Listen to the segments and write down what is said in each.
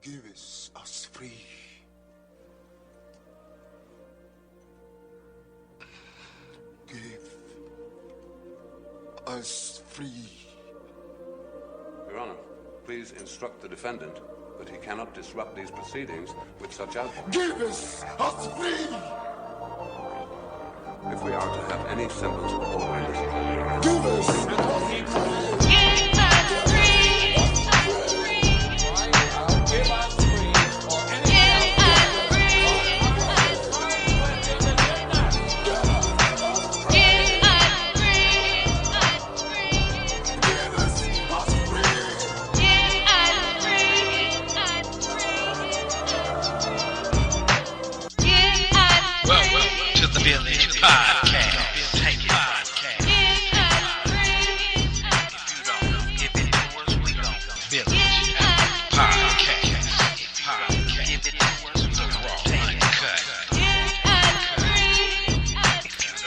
Give us free. Give us free. Your Honor, please instruct the defendant that he cannot disrupt these proceedings with such outbursts. Give us free. If we are to have any semblance of order in this court, Give us free.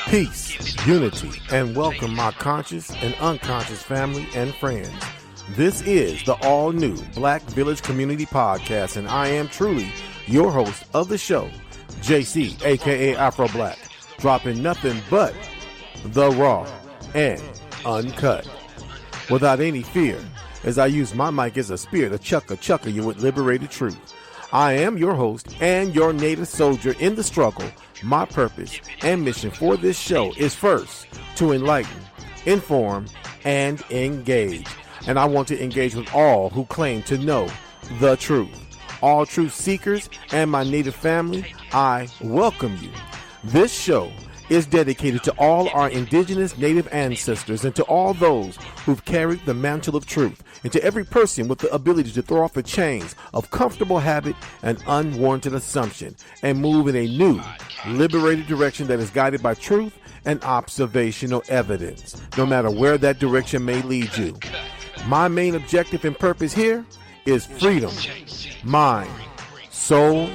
Peace, unity, and welcome my conscious and unconscious family and friends. This is the all-new Black Village Community Podcast, and I am truly your host of the show, JC, aka Afro Black, dropping nothing but the raw and uncut, without any fear, as I use my mic as a spear to chucker you with liberated truth. I am your host and your native soldier in the struggle. My purpose and mission for this show is first to enlighten, inform, and engage. And I want to engage with all who claim to know the truth. All truth seekers and my native family, I welcome you. This show is dedicated to all our indigenous native ancestors and to all those who've carried the mantle of truth, and to every person with the ability to throw off the chains of comfortable habit and unwarranted assumption and move in a new, liberated direction that is guided by truth and observational evidence, no matter where that direction may lead you. My main objective and purpose here is freedom, mind, soul,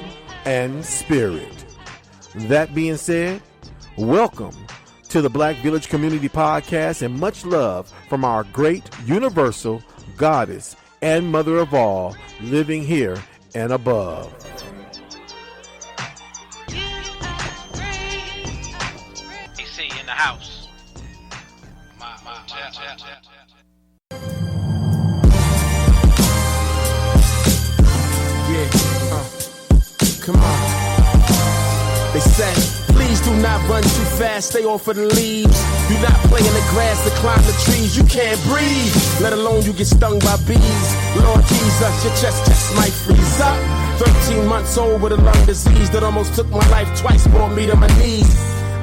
and spirit. That being said, welcome to the Black Village Community Podcast, and much love from our great universal goddess and mother of all, living here and above. AC in the house. Come on. They say, please do not run too fast, stay off of the leaves. Do not play in the grass to climb the trees. You can't breathe, let alone you get stung by bees. Lord Jesus, your chest might freeze up. 13 months old with a lung disease that almost took my life twice, brought me to my knees.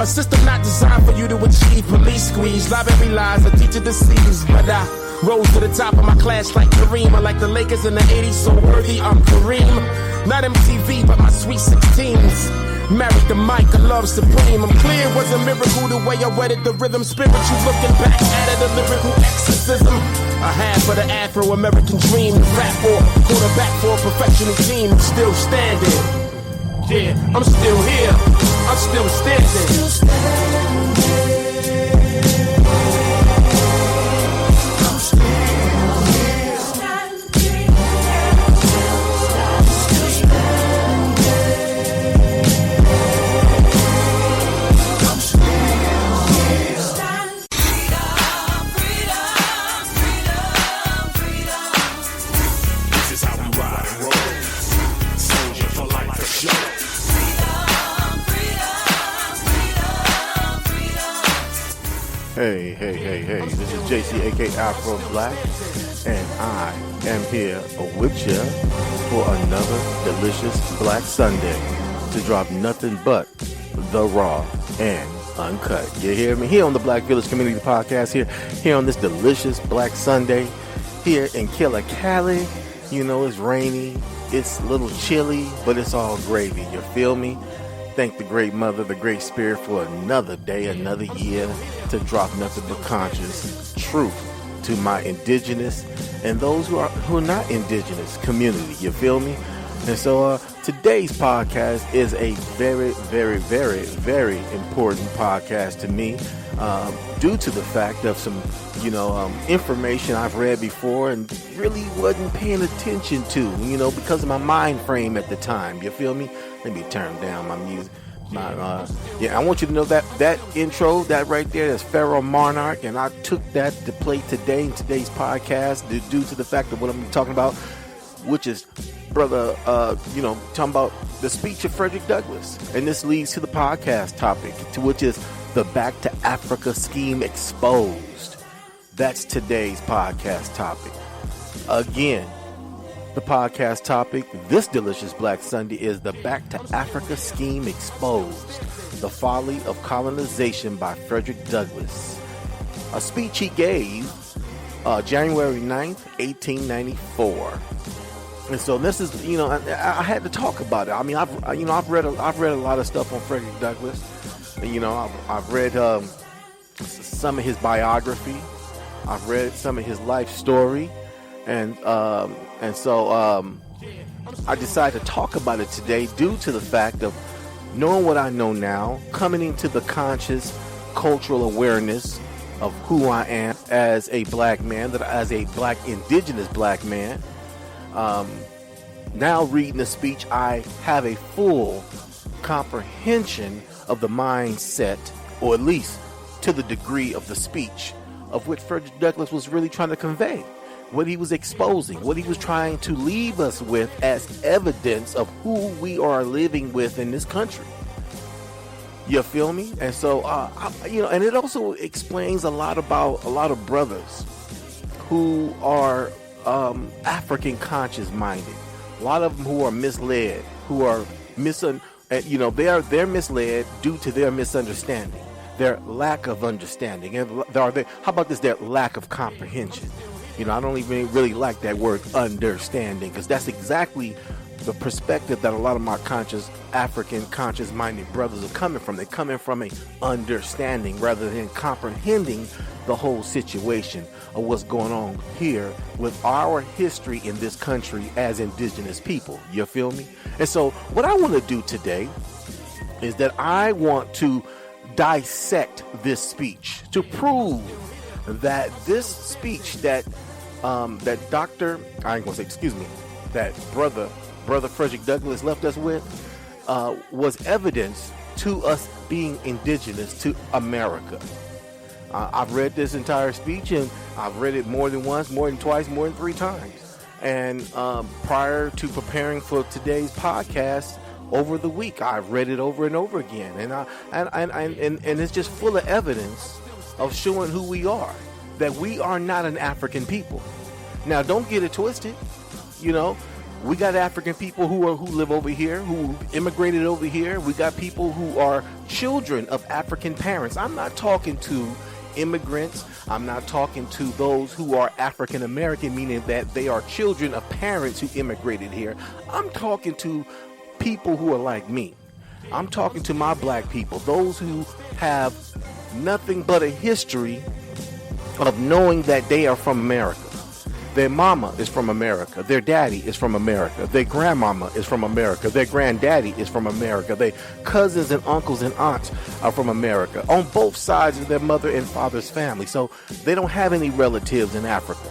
A system not designed for you to achieve. Police squeeze, library lies, a teacher deceives. But I rose to the top of my class like Kareem. I like the Lakers in the 80s, so worthy I'm Kareem. Not MTV, but my sweet 16s. Married the mic, a love supreme. I'm clear it was a miracle the way I wedded the rhythm. Spiritual looking back at it, a lyrical exorcism. I had for the Afro-American dream. To rap for, quarterback for a professional team. I'm still standing. Yeah, I'm still here. I'm still standing. Hey, this is JC, aka Afro Black, and I am here with you for another delicious Black Sunday to drop nothing but the raw and uncut. You hear me? Here on the Black Village Community Podcast, here on this delicious Black Sunday, here in Killer Cali. You know, it's rainy, it's a little chilly, but it's all gravy. You feel me? Thank the great mother, the great spirit, for another day, another year to drop nothing but conscious truth to my indigenous and those who are not indigenous community. You feel me? And so today's podcast is a very, very, very, very important podcast to me due to the fact of some information I've read before and really wasn't paying attention to, because of my mind frame at the time. You feel me? Let me turn down my music. I want you to know that intro, that right there, that's Pharaoh Monarch, and I took that to play today in today's podcast due to the fact of what I'm talking about, which is, brother, talking about the speech of Frederick Douglass. And this leads to the podcast topic, which is the Back to Africa scheme exposed. That's today's podcast topic. Again, the podcast topic this delicious Black Sunday is the Back to Africa scheme exposed. The Folly of Colonization by Frederick Douglass. A speech he gave January 9th, 1894. And so this is, I had to talk about it. I mean, I've read a lot of stuff on Frederick Douglass. I've read some of his biography. I've read some of his life story, and so I decided to talk about it today due to the fact of knowing what I know now, coming into the conscious cultural awareness of who I am as a black man, as a black indigenous black man. Now reading the speech, I have a full comprehension of the mindset, or at least to the degree of the speech of which Frederick Douglass was really trying to convey, what he was exposing, what he was trying to leave us with as evidence of who we are living with in this country. You feel me? And so, and it also explains a lot about a lot of brothers who are African conscious minded. A lot of them who are misled, who are they're misled due to their misunderstanding, their lack of understanding, and how about this? Their lack of comprehension. I don't even really like that word understanding, because that's exactly the perspective that a lot of my African conscious-minded brothers are coming from. They're coming from a understanding rather than comprehending the whole situation of what's going on here with our history in this country as indigenous people. You feel me? And so what I want to do today is that I want to dissect this speech to prove that this speech that brother Frederick Douglass left us with was evidence to us being indigenous to America. I've read this entire speech, and I've read it more than once, more than twice, more than 3 times. And prior to preparing for today's podcast over the week, I've read it over and over again, and it's just full of evidence of showing who we are, that we are not an African people. Now, don't get it twisted. We got African people who live over here, who immigrated over here. We got people who are children of African parents. I'm not talking to immigrants. I'm not talking to those who are African American, meaning that they are children of parents who immigrated here. I'm talking to people who are like me. I'm talking to my black people, those who have nothing but a history of knowing that they are from America. Their mama is from America. Their daddy is from America. Their grandmama is from America. Their granddaddy is from America. Their cousins and uncles and aunts are from America, on both sides of their mother and father's family. So they don't have any relatives in Africa.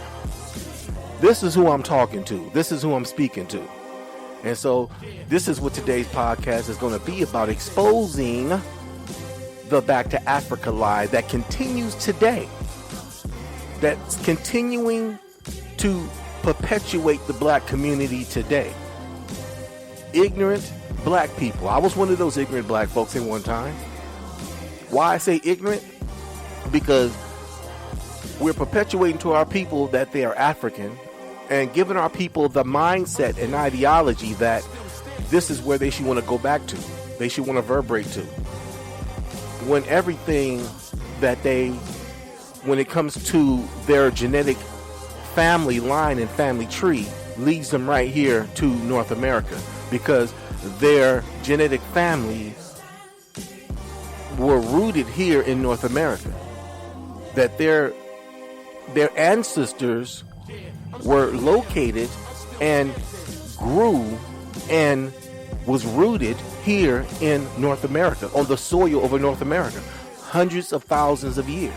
This is who I'm talking to. This is who I'm speaking to. And so this is what today's podcast is going to be about, exposing the Back to Africa lie that continues today, that's continuing to perpetuate the black community today. Ignorant black people. I was one of those ignorant black folks at one time. Why I say ignorant? Because we're perpetuating to our people that they are African, and giving our people the mindset and ideology that this is where they should want to go back to. They should want to vibrate to. When everything that when it comes to their genetic family line and family tree, leads them right here to North America, because their genetic family were rooted here in North America, that their ancestors were located and grew and was rooted here in North America, on the soil of North America, hundreds of thousands of years.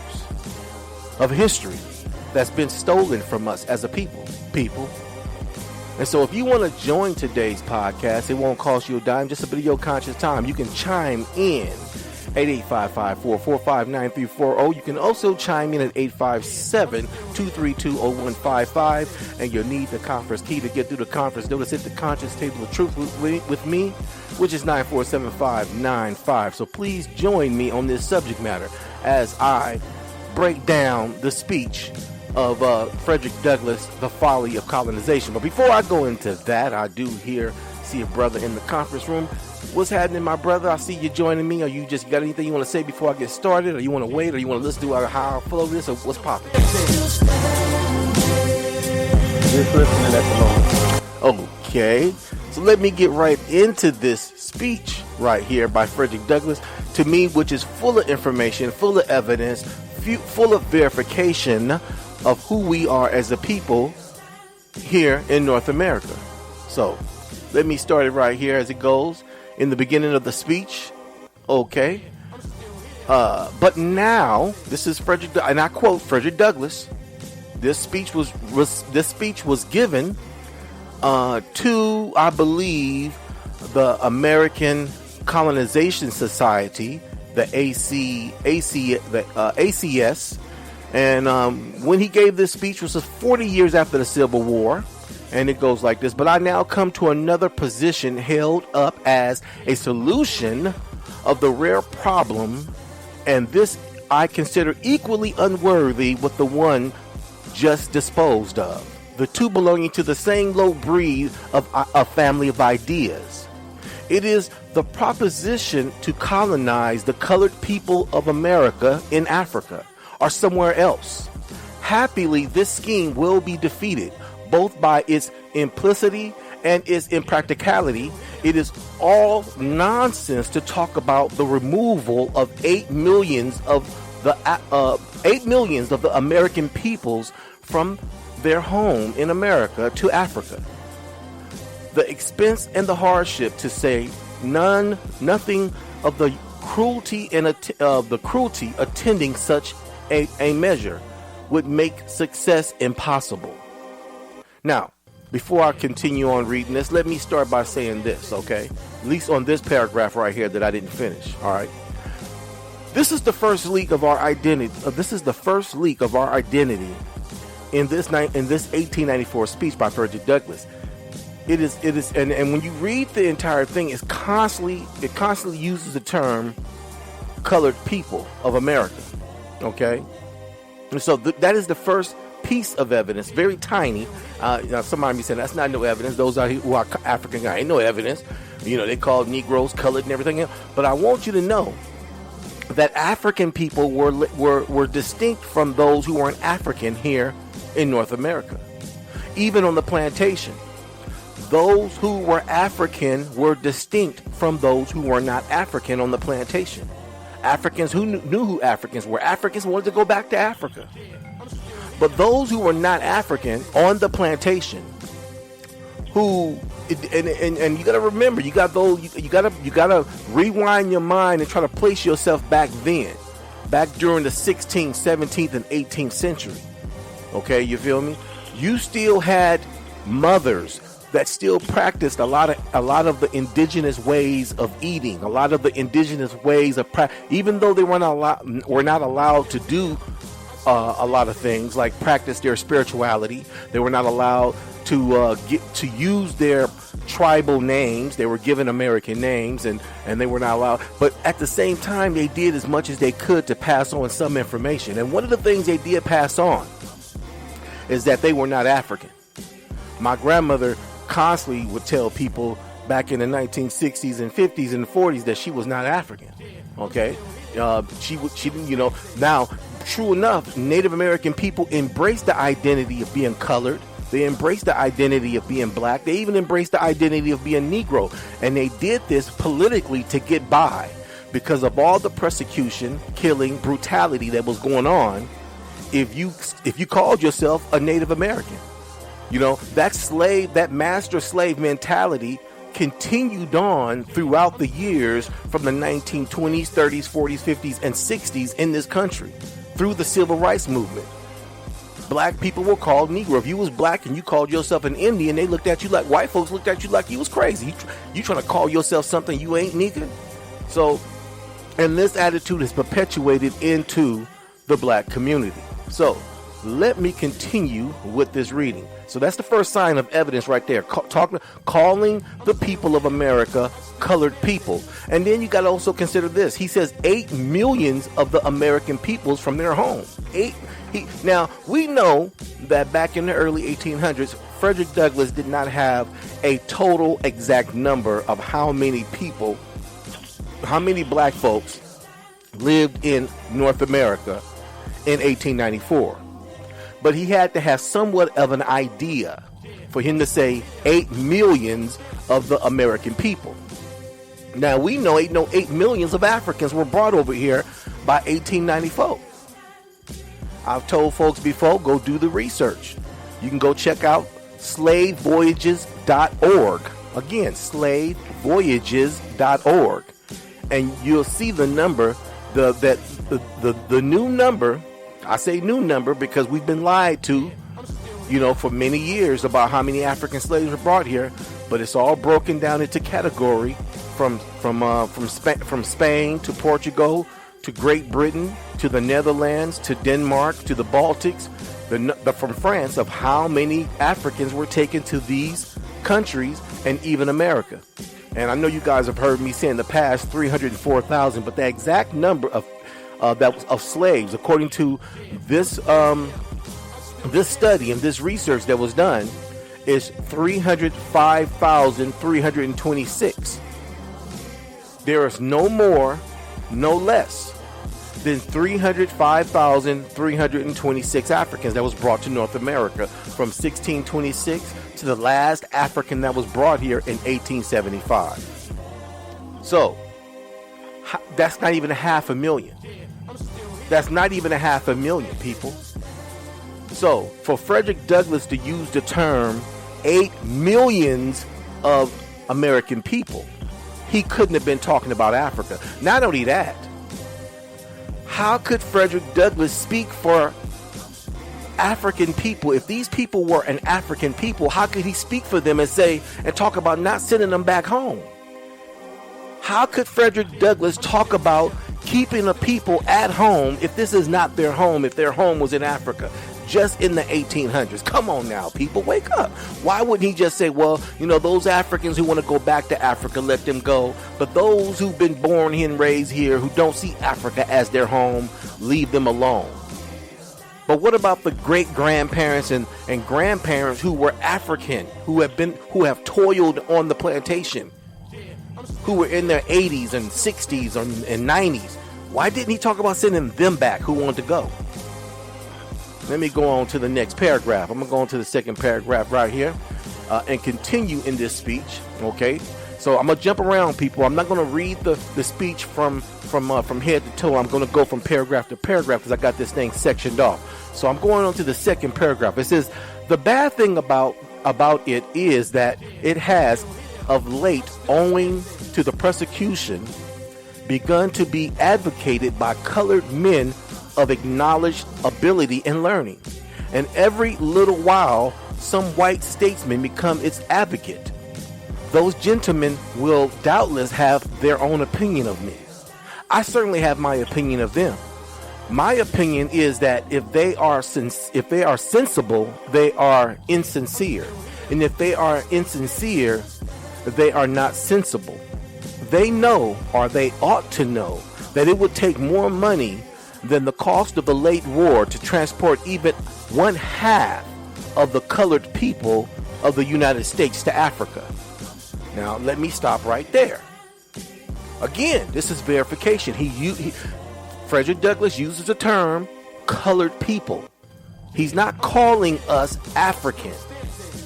of history that's been stolen from us as a people. And so if you want to join today's podcast, it won't cost you a dime, just a bit of your conscious time. You can chime in at 855-445-9340. You can also chime in at 857-232-0155. And you'll need the conference key to get through the conference. Notice hit the conscious table of truth with me, which is 947595. So please join me on this subject matter as I break down the speech of Frederick Douglass, The Folly of Colonization. But before I go into that, I do see a brother in the conference room. What's happening, my brother? I see you joining me. Are you got anything you want to say before I get started? Or you want to wait? Or you want to listen to how I flow this? Or what's popping? Just listening at the moment. Okay. So let me get right into this speech right here by Frederick Douglass, to me, which is full of information, full of evidence, full of verification of who we are as a people here in North America. So let me start it right here as it goes in the beginning of the speech. Okay. But now, this is Frederick, and I quote Frederick Douglass. This speech was given to, I believe, the American Colonization Society, the ACS. And when he gave this speech was 40 years after the Civil War. And it goes like this: but I now come to another position held up as a solution of the rare problem, and this I consider equally unworthy with the one just disposed of, the two belonging to the same low breed of a family of ideas. It is the proposition to colonize the colored people of America in Africa or somewhere else. Happily, this scheme will be defeated, both by its implicity and its impracticality. It is all nonsense to talk about the removal of 8 millions of the American peoples from their home in America to Africa. The expense and the hardship, to say nothing of the cruelty and attending such a measure, would make success impossible. Now, before I continue on reading this, let me start by saying this, okay? At least on this paragraph right here that I didn't finish, all right? This is the first leak of our identity. In this 1894 speech by Frederick Douglass. It is, and when you read the entire thing, it constantly uses the term colored people of America, okay? And so that is the first piece of evidence, very tiny. Now somebody be saying that's not no evidence. Those are who are African guys, ain't no evidence. You know, they call Negroes colored and everything else. But I want you to know that African people were distinct from those who weren't African here in North America. Even on the plantation, those who were African were distinct from those who were not African on the plantation. Africans who knew who Africans were. Africans wanted to go back to Africa. But those who were not African on the plantation, who and you got to remember, you got to rewind your mind and try to place yourself back during the 16th, 17th, and 18th century. Okay, you feel me? You still had mothers that still practiced a lot of the indigenous ways of eating, a lot of the indigenous ways of even though they were not allowed to do a lot of things like practice their spirituality. They were not allowed to use their tribal names. They were given American names, and they were not allowed. But at the same time, they did as much as they could to pass on some information. And one of the things they did pass on is that they were not African. My grandmother constantly would tell people back in the 1960s and 50s and 40s that she was not African. Okay, she didn't. You know, now true enough, Native American people embraced the identity of being colored. They embraced the identity of being black. They even embraced the identity of being Negro, and they did this politically to get by because of all the persecution, killing, brutality that was going on. If you called yourself a Native American. You know, that master slave mentality continued on throughout the years from the 1920s, 30s, 40s, 50s, and 60s in this country. through the civil rights movement. Black people were called Negro. If you was black and you called yourself an Indian, they looked at you like, white folks looked at you like you was crazy. You trying to call yourself something you ain't, nigga? So, and this attitude is perpetuated into the black community. So, let me continue with this reading. So that's the first sign of evidence right there. Calling the people of America colored people. And then you got to also consider this. He says 8 million of the American peoples from their home. Now, we know that back in the early 1800s, Frederick Douglass did not have a total exact number of how many people, how many black folks lived in North America in 1894. But he had to have somewhat of an idea for him to say 8 million of the American people. Now, we know 8 million of Africans were brought over here by 1894. I've told folks before, go do the research. You can go check out slavevoyages.org. Again, slavevoyages.org. And you'll see the number, the new number. I say new number because we've been lied to, for many years about how many African slaves were brought here. But it's all broken down into category from Spain to Portugal to Great Britain to the Netherlands to Denmark to the Baltics, from France, of how many Africans were taken to these countries and even America. And I know you guys have heard me say in the past 304,000, but the exact number of slaves, according to this study and this research that was done, is 305,326. There is no more, no less than 305,326 Africans that was brought to North America from 1626 to the last African that was brought here in 1875. So that's not even 500,000. That's not even 500,000 people. So for Frederick Douglass to use the term 8 million of American people, he couldn't have been talking about Africa. Not only that, how could Frederick Douglass speak for African people? If these people were an African people, how could he speak for them and talk about not sending them back home? How could Frederick Douglass talk about keeping the people at home if this is not their home, if their home was in Africa, just in the 1800s? Come on now, people, wake up. Why wouldn't he just say, well, those Africans who want to go back to Africa, let them go. But those who've been born here and raised here, who don't see Africa as their home, leave them alone. But what about the great-grandparents and grandparents who were African, who have toiled on the plantation, who were in their 80s and 60s and 90s? Why didn't he talk about sending them back who wanted to go? Let me go on to the next paragraph. I'm going to go on to the second paragraph right here and continue in this speech, okay? So I'm going to jump around, people. I'm not going to read the speech from head to toe. I'm going to go from paragraph to paragraph because I got this thing sectioned off. So I'm going on to the second paragraph. It says, the bad thing about it is that it has, of late, owing to the persecution, begun to be advocated by colored men of acknowledged ability and learning. And every little while, some white statesmen become its advocate. Those gentlemen will doubtless have their own opinion of me. I certainly have my opinion of them. My opinion is that if they are sensible, they are insincere. And if they are insincere, they are not sensible. They know, or they ought to know, that it would take more money than the cost of the late war to transport even 1/2 of the colored people of the United States to Africa. Now, let me stop right there. Again, this is verification. Frederick Douglass uses the term colored people. He's not calling us African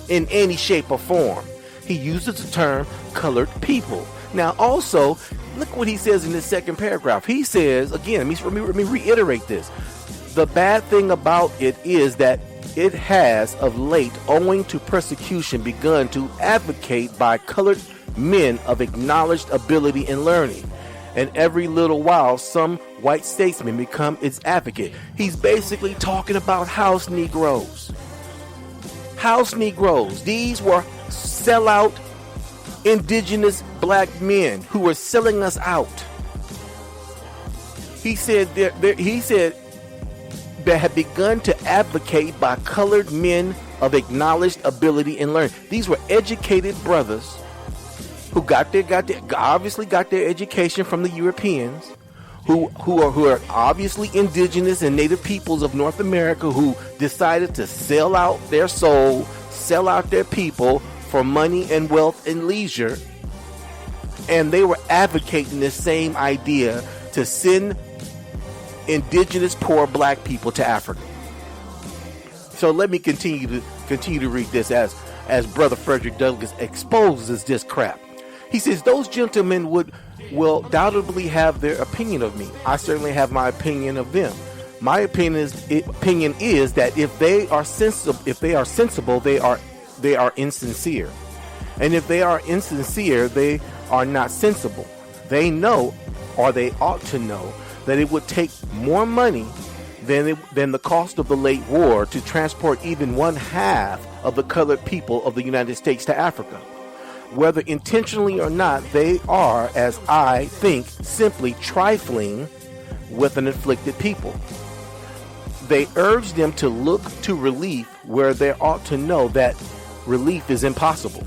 in any shape or form. He uses the term colored people. Now, also, look what he says in this second paragraph. He says, again, let me reiterate this. The bad thing about it is that it has, of late, owing to persecution, begun to advocate by colored men of acknowledged ability and learning. And every little while, some white statesman become its advocate. He's basically talking about house Negroes. House Negroes. These were sellout indigenous black men who were selling us out. He said that had begun to advocate by colored men of acknowledged ability and learning. These were educated brothers who obviously got their education from the Europeans, who are obviously indigenous and native peoples of North America, who decided to sell out their soul, sell out their people for money and wealth and leisure. And they were advocating this same idea to send indigenous poor black people to Africa. So let me continue to read this as Brother Frederick Douglass exposes this crap. He says, those gentlemen will undoubtedly have their opinion of me. I certainly have my opinion of them. My opinion is that if they are sensible, they are insincere. And if they are insincere, they are not sensible. They know, or they ought to know, that it would take more money than the cost of the late war to transport even one half of the colored people of the United States to Africa. Whether intentionally or not, they are, as I think, simply trifling with an afflicted people. They urge them to look to relief where they ought to know that relief is impossible.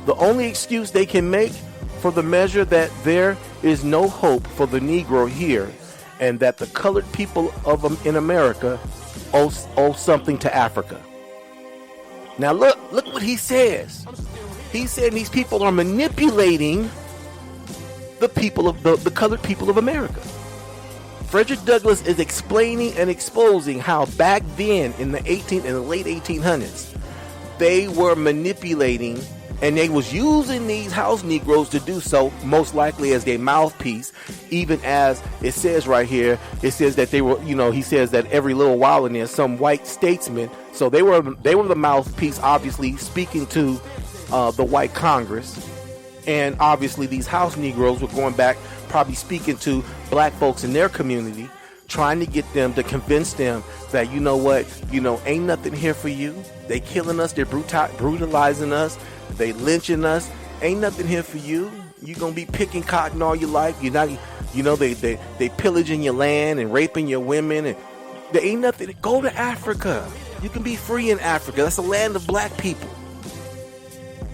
The only excuse they can make for the measure that there is no hope for the Negro here, and that the colored people in America owe something to Africa. Now look what he says. He said these people are manipulating the people of the colored people of America. Frederick Douglass is explaining and exposing how back then in the late 1800s, they were manipulating, and they was using these house Negroes to do so, most likely as their mouthpiece. Even as it says right here, it says that they were, he says that every little while in there, some white statesmen, so they were the mouthpiece, obviously speaking to the white Congress. And obviously these house Negroes were going back, probably speaking to black folks in their community, trying to get them to convince them that, ain't nothing here for you. They killing us, they're brutalizing us, they lynching us. Ain't nothing here for you. You're gonna be picking cotton all your life. You're not, they pillaging your land and raping your women, and there ain't nothing. Go to Africa. You can be free in Africa. That's the land of black people.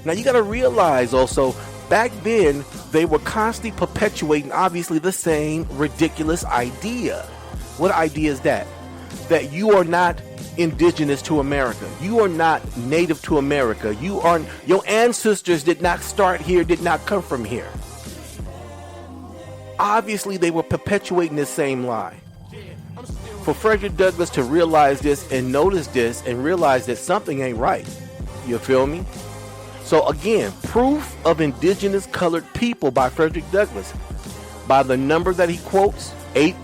Now you gotta realize also, back then they were constantly perpetuating obviously the same ridiculous idea. What idea is that? That you are not indigenous to America. You are not native to America. Your ancestors did not start here, did not come from here. Obviously, they were perpetuating this same lie. For Frederick Douglass to realize this and notice this and realize that something ain't right. You feel me? So again, proof of indigenous colored people by Frederick Douglass. By the number that he quotes, 8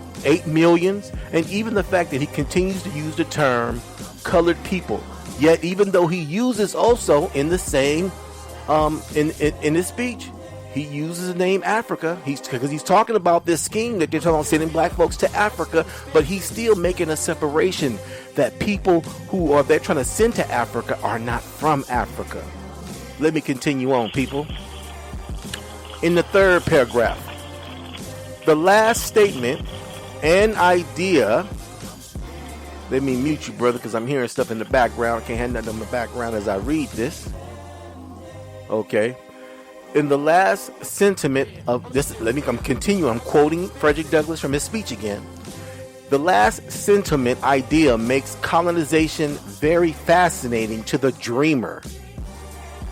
millions, and even the fact that he continues to use the term colored people. Yet even though he uses also in the same in his speech, he uses the name Africa, because he's talking about this scheme that they're talking about sending black folks to Africa, but he's still making a separation that people who they're trying to send to Africa are not from Africa. Let me continue on, people. In the third paragraph, the last statement and idea. Let me mute you, brother, because I'm hearing stuff in the background. I can't have nothing in the background as I read this. Okay. In the last sentiment of this, I'm continue. I'm quoting Frederick Douglass from his speech again. The last sentiment idea makes colonization very fascinating to the dreamer.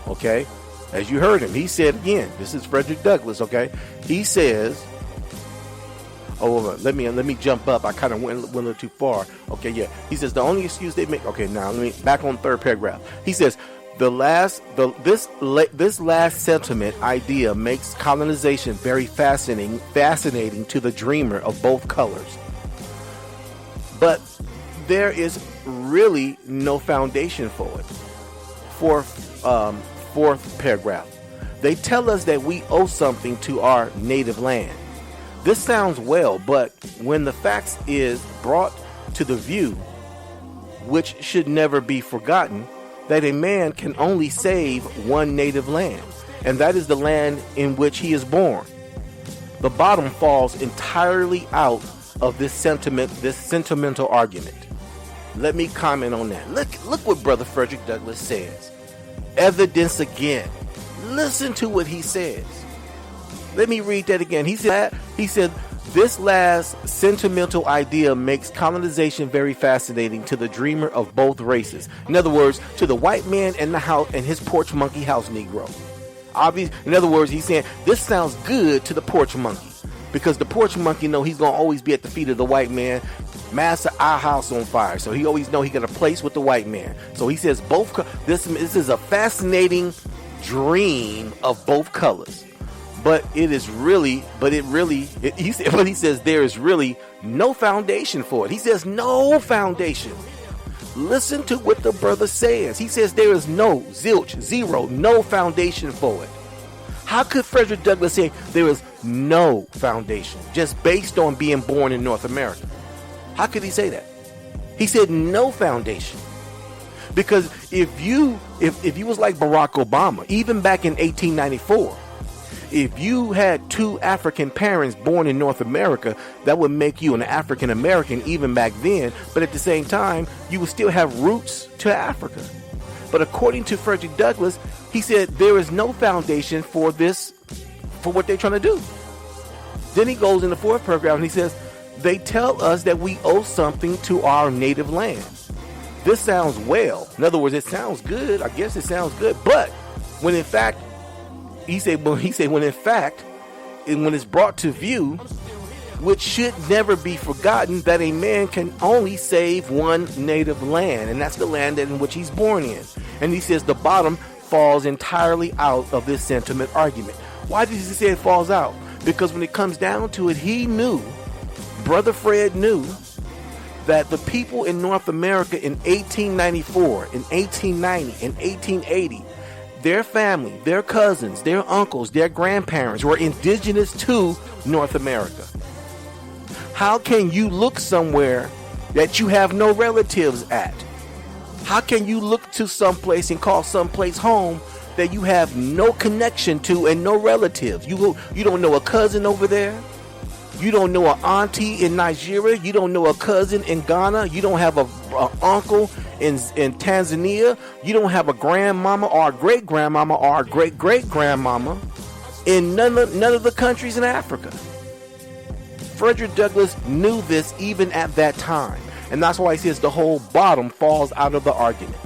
Okay. As you heard him, he said again, this is Frederick Douglass. Okay. He says, let me jump up. I kind of went a little too far. Okay, yeah. He says the only excuse they make. Okay, now let me back on third paragraph. He says this last sentiment idea makes colonization very fascinating to the dreamer of both colors. But there is really no foundation for it. Fourth paragraph. They tell us that we owe something to our native land. This sounds well, but when the facts is brought to the view, which should never be forgotten, that a man can only save one native land, and that is the land in which he is born. The bottom falls entirely out of this sentimental argument. Let me comment on that. Look what Brother Frederick Douglass says. Evidence again. Listen to what he says. Let me read that again. He said, this last sentimental idea makes colonization very fascinating to the dreamer of both races. In other words, to the white man and the house and his porch monkey house Negro. In other words, he's saying this sounds good to the porch monkey, because the porch monkey know he's gonna always be at the feet of the white man. Master, our house on fire. So he always know he got a place with the white man. So he says this is a fascinating dream of both colors. But he says there is really no foundation for it. He says no foundation. Listen to what the brother says. He says there is no, zilch, zero, no foundation for it. How could Frederick Douglass say there is no foundation just based on being born in North America? How could he say that? He said no foundation. Because if you was like Barack Obama, even back in 1894, if you had two African parents born in North America, that would make you an African American even back then. But at the same time, you would still have roots to Africa. But according to Frederick Douglass, he said there is no foundation for this, for what they're trying to do. Then he goes in the fourth paragraph and he says, they tell us that we owe something to our native land. This sounds well. In other words, it sounds good. I guess it sounds good. But when in fact, when it's brought to view, which should never be forgotten, that a man can only save one native land, and that's the land in which he's born in. And he says the bottom falls entirely out of this sentiment argument. Why did he say it falls out? Because when it comes down to it, he knew, Brother Fred knew, that the people in North America in 1894, in 1890, in 1880, their family, their cousins, their uncles, their grandparents were indigenous to North America. How can you look somewhere that you have no relatives at? How can you look to someplace and call someplace home that you have no connection to and no relatives? You don't know a cousin over there. You don't know an auntie in Nigeria. You don't know a cousin in Ghana. You don't have a uncle in Tanzania. You don't have a grandmama or a great grandmama or a great great grandmama in none of the countries in Africa. Frederick Douglass knew this even at that time, and that's why he says the whole bottom falls out of the argument.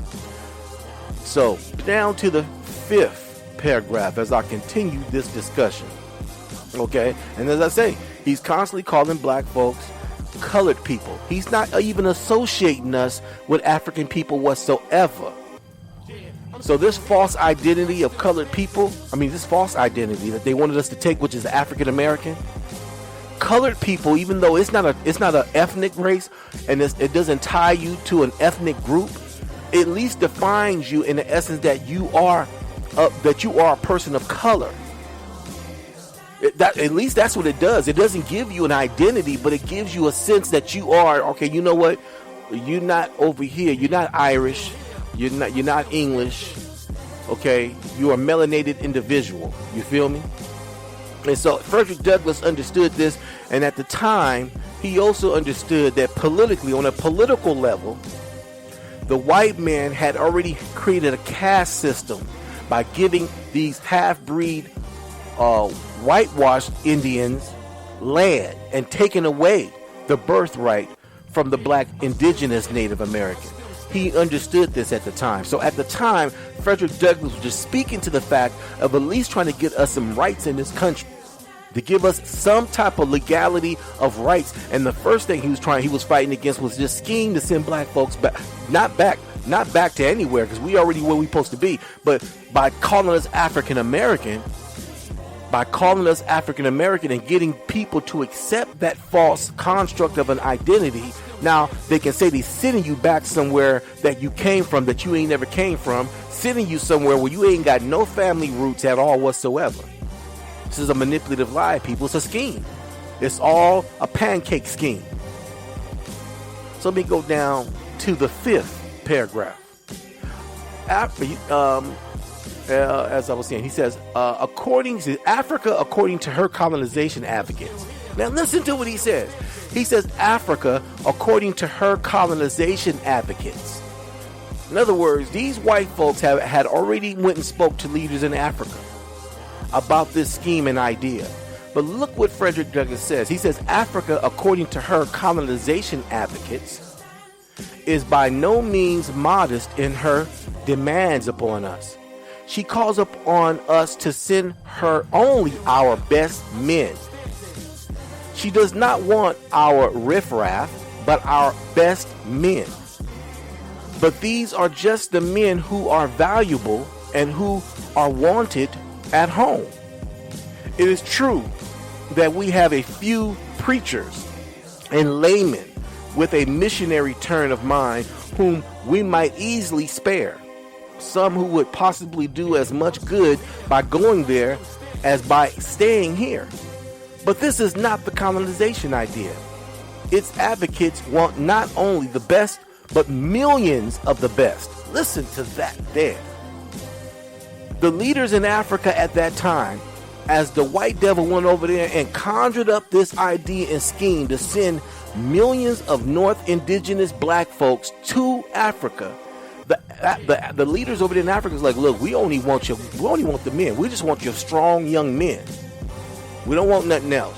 So down to the fifth paragraph as I continue this discussion. Okay, and as I say, he's constantly calling black folks colored people. He's not even associating us with African people whatsoever. So this false identity of colored people, this false identity that they wanted us to take, which is African American, colored people, even though it's not an ethnic race and it doesn't tie you to an ethnic group, it at least defines you in the essence that you are a person of color. At least that's what it does. It doesn't give you an identity, but it gives you a sense that you are, okay, you know what? You're not over here. You're not Irish. You're not English. Okay? You're a melanated individual. You feel me? And so Frederick Douglass understood this, and at the time, he also understood that politically, on a political level, the white man had already created a caste system by giving these half-breed whitewashed Indians land and taking away the birthright from the black indigenous Native American. He understood this at the time. So at the time, Frederick Douglass was just speaking to the fact of at least trying to get us some rights in this country, to give us some type of legality of rights. And the first thing he was fighting against was this scheme to send black folks back, not back to anywhere, because we already where we're supposed to be, but by calling us African American and getting people to accept that false construct of an identity. Now they can say they're sending you back somewhere that you came from, that you ain't never came from, sending you somewhere where you ain't got no family roots at all whatsoever. This is a manipulative lie, people. It's a scheme. It's all a pancake scheme. So let me go down to the 5th paragraph. As I was saying, he says, according to Africa, according to her colonization advocates. Now listen to what he says. He says Africa, according to her colonization advocates. In other words, these white folks had already went and spoke to leaders in Africa about this scheme and idea. But look what Frederick Douglass says. He says Africa, according to her colonization advocates, is by no means modest in her demands upon us. She calls upon us to send her only our best men. She does not want our riffraff, but our best men. But these are just the men who are valuable and who are wanted at home. It is true that we have a few preachers and laymen with a missionary turn of mind whom we might easily spare. Some who would possibly do as much good by going there as by staying here. But this is not the colonization idea. Its advocates want not only the best, but millions of the best. Listen to that there. The leaders in Africa at that time, as the white devil went over there and conjured up this idea and scheme to send millions of North indigenous black folks to Africa, the leaders over there in Africa is like, look, we only want the men. We just want your strong young men. We don't want nothing else.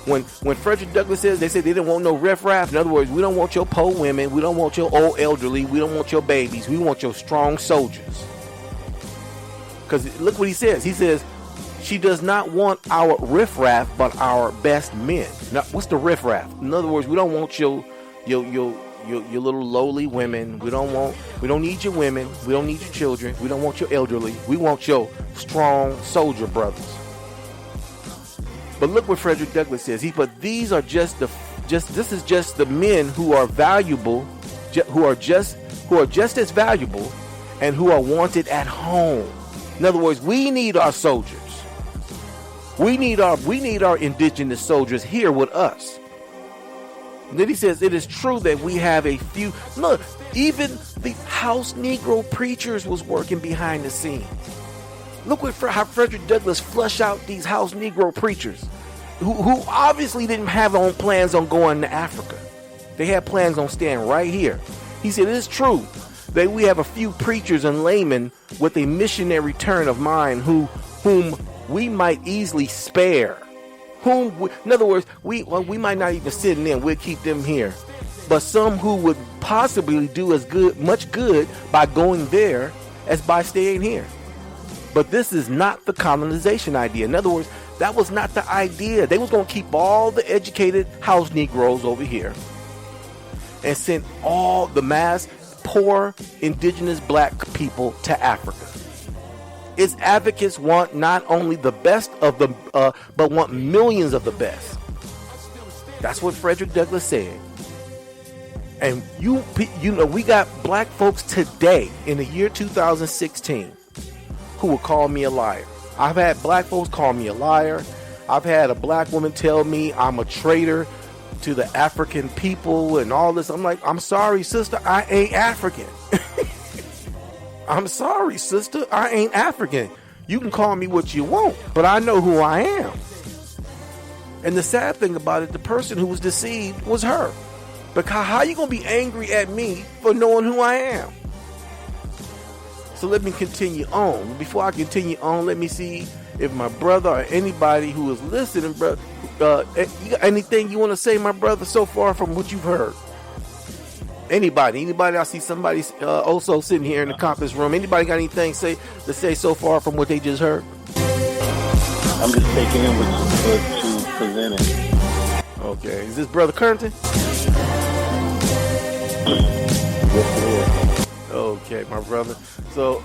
When Frederick Douglass says, they said they didn't want no riffraff. In other words, we don't want your poor women. We don't want your old elderly. We don't want your babies. We want your strong soldiers. Because look what he says. He says, she does not want our riffraff, but our best men. Now, what's the riffraff? In other words, we don't want your little lowly women. We don't need your women. We don't need your children. We don't want your elderly. We want your strong soldier brothers. But look what Frederick Douglass says. But these are this is just the men who are valuable, who are just as valuable, and who are wanted at home. In other words, we need our soldiers. We need our indigenous soldiers here with us. And then he says, it is true that we have a few. Look, even the house Negro preachers was working behind the scenes. Look how Frederick Douglass flushed out these house Negro preachers who obviously didn't have plans on going to Africa. They had plans on staying right here. He said, it is true that we have a few preachers and laymen with a missionary turn of mind whom we might easily spare. In other words, we might not even send them. We'll keep them here. But some who would possibly do much good by going there as by staying here. But this is not the colonization idea. In other words, that was not the idea. They was going to keep all the educated house Negroes over here and send all the mass poor indigenous black people to Africa. Its advocates want not only the best of them, but want millions of the best. That's what Frederick Douglass said. And you know, we got black folks today in the year 2016 who will call me a liar. I've had black folks call me a liar. I've had a black woman tell me I'm a traitor to the African people and all this. I'm like, I'm sorry, sister, I ain't African. I'm sorry, sister, I ain't African. You can call me what you want, but I know who I am. And the sad thing about it, the person who was deceived was her. Because how you going to be angry at me for knowing who I am? So let me continue on. Before I continue on, let me see if my brother or anybody who is listening, brother, you got anything you want to say, my brother, so far from what you've heard? Anybody? I see somebody also sitting here in the conference room. Anybody got anything to say so far from what they just heard? I'm just taking in what you presented. Okay. Is this Brother Currington? Yes, it is. Okay, my brother. So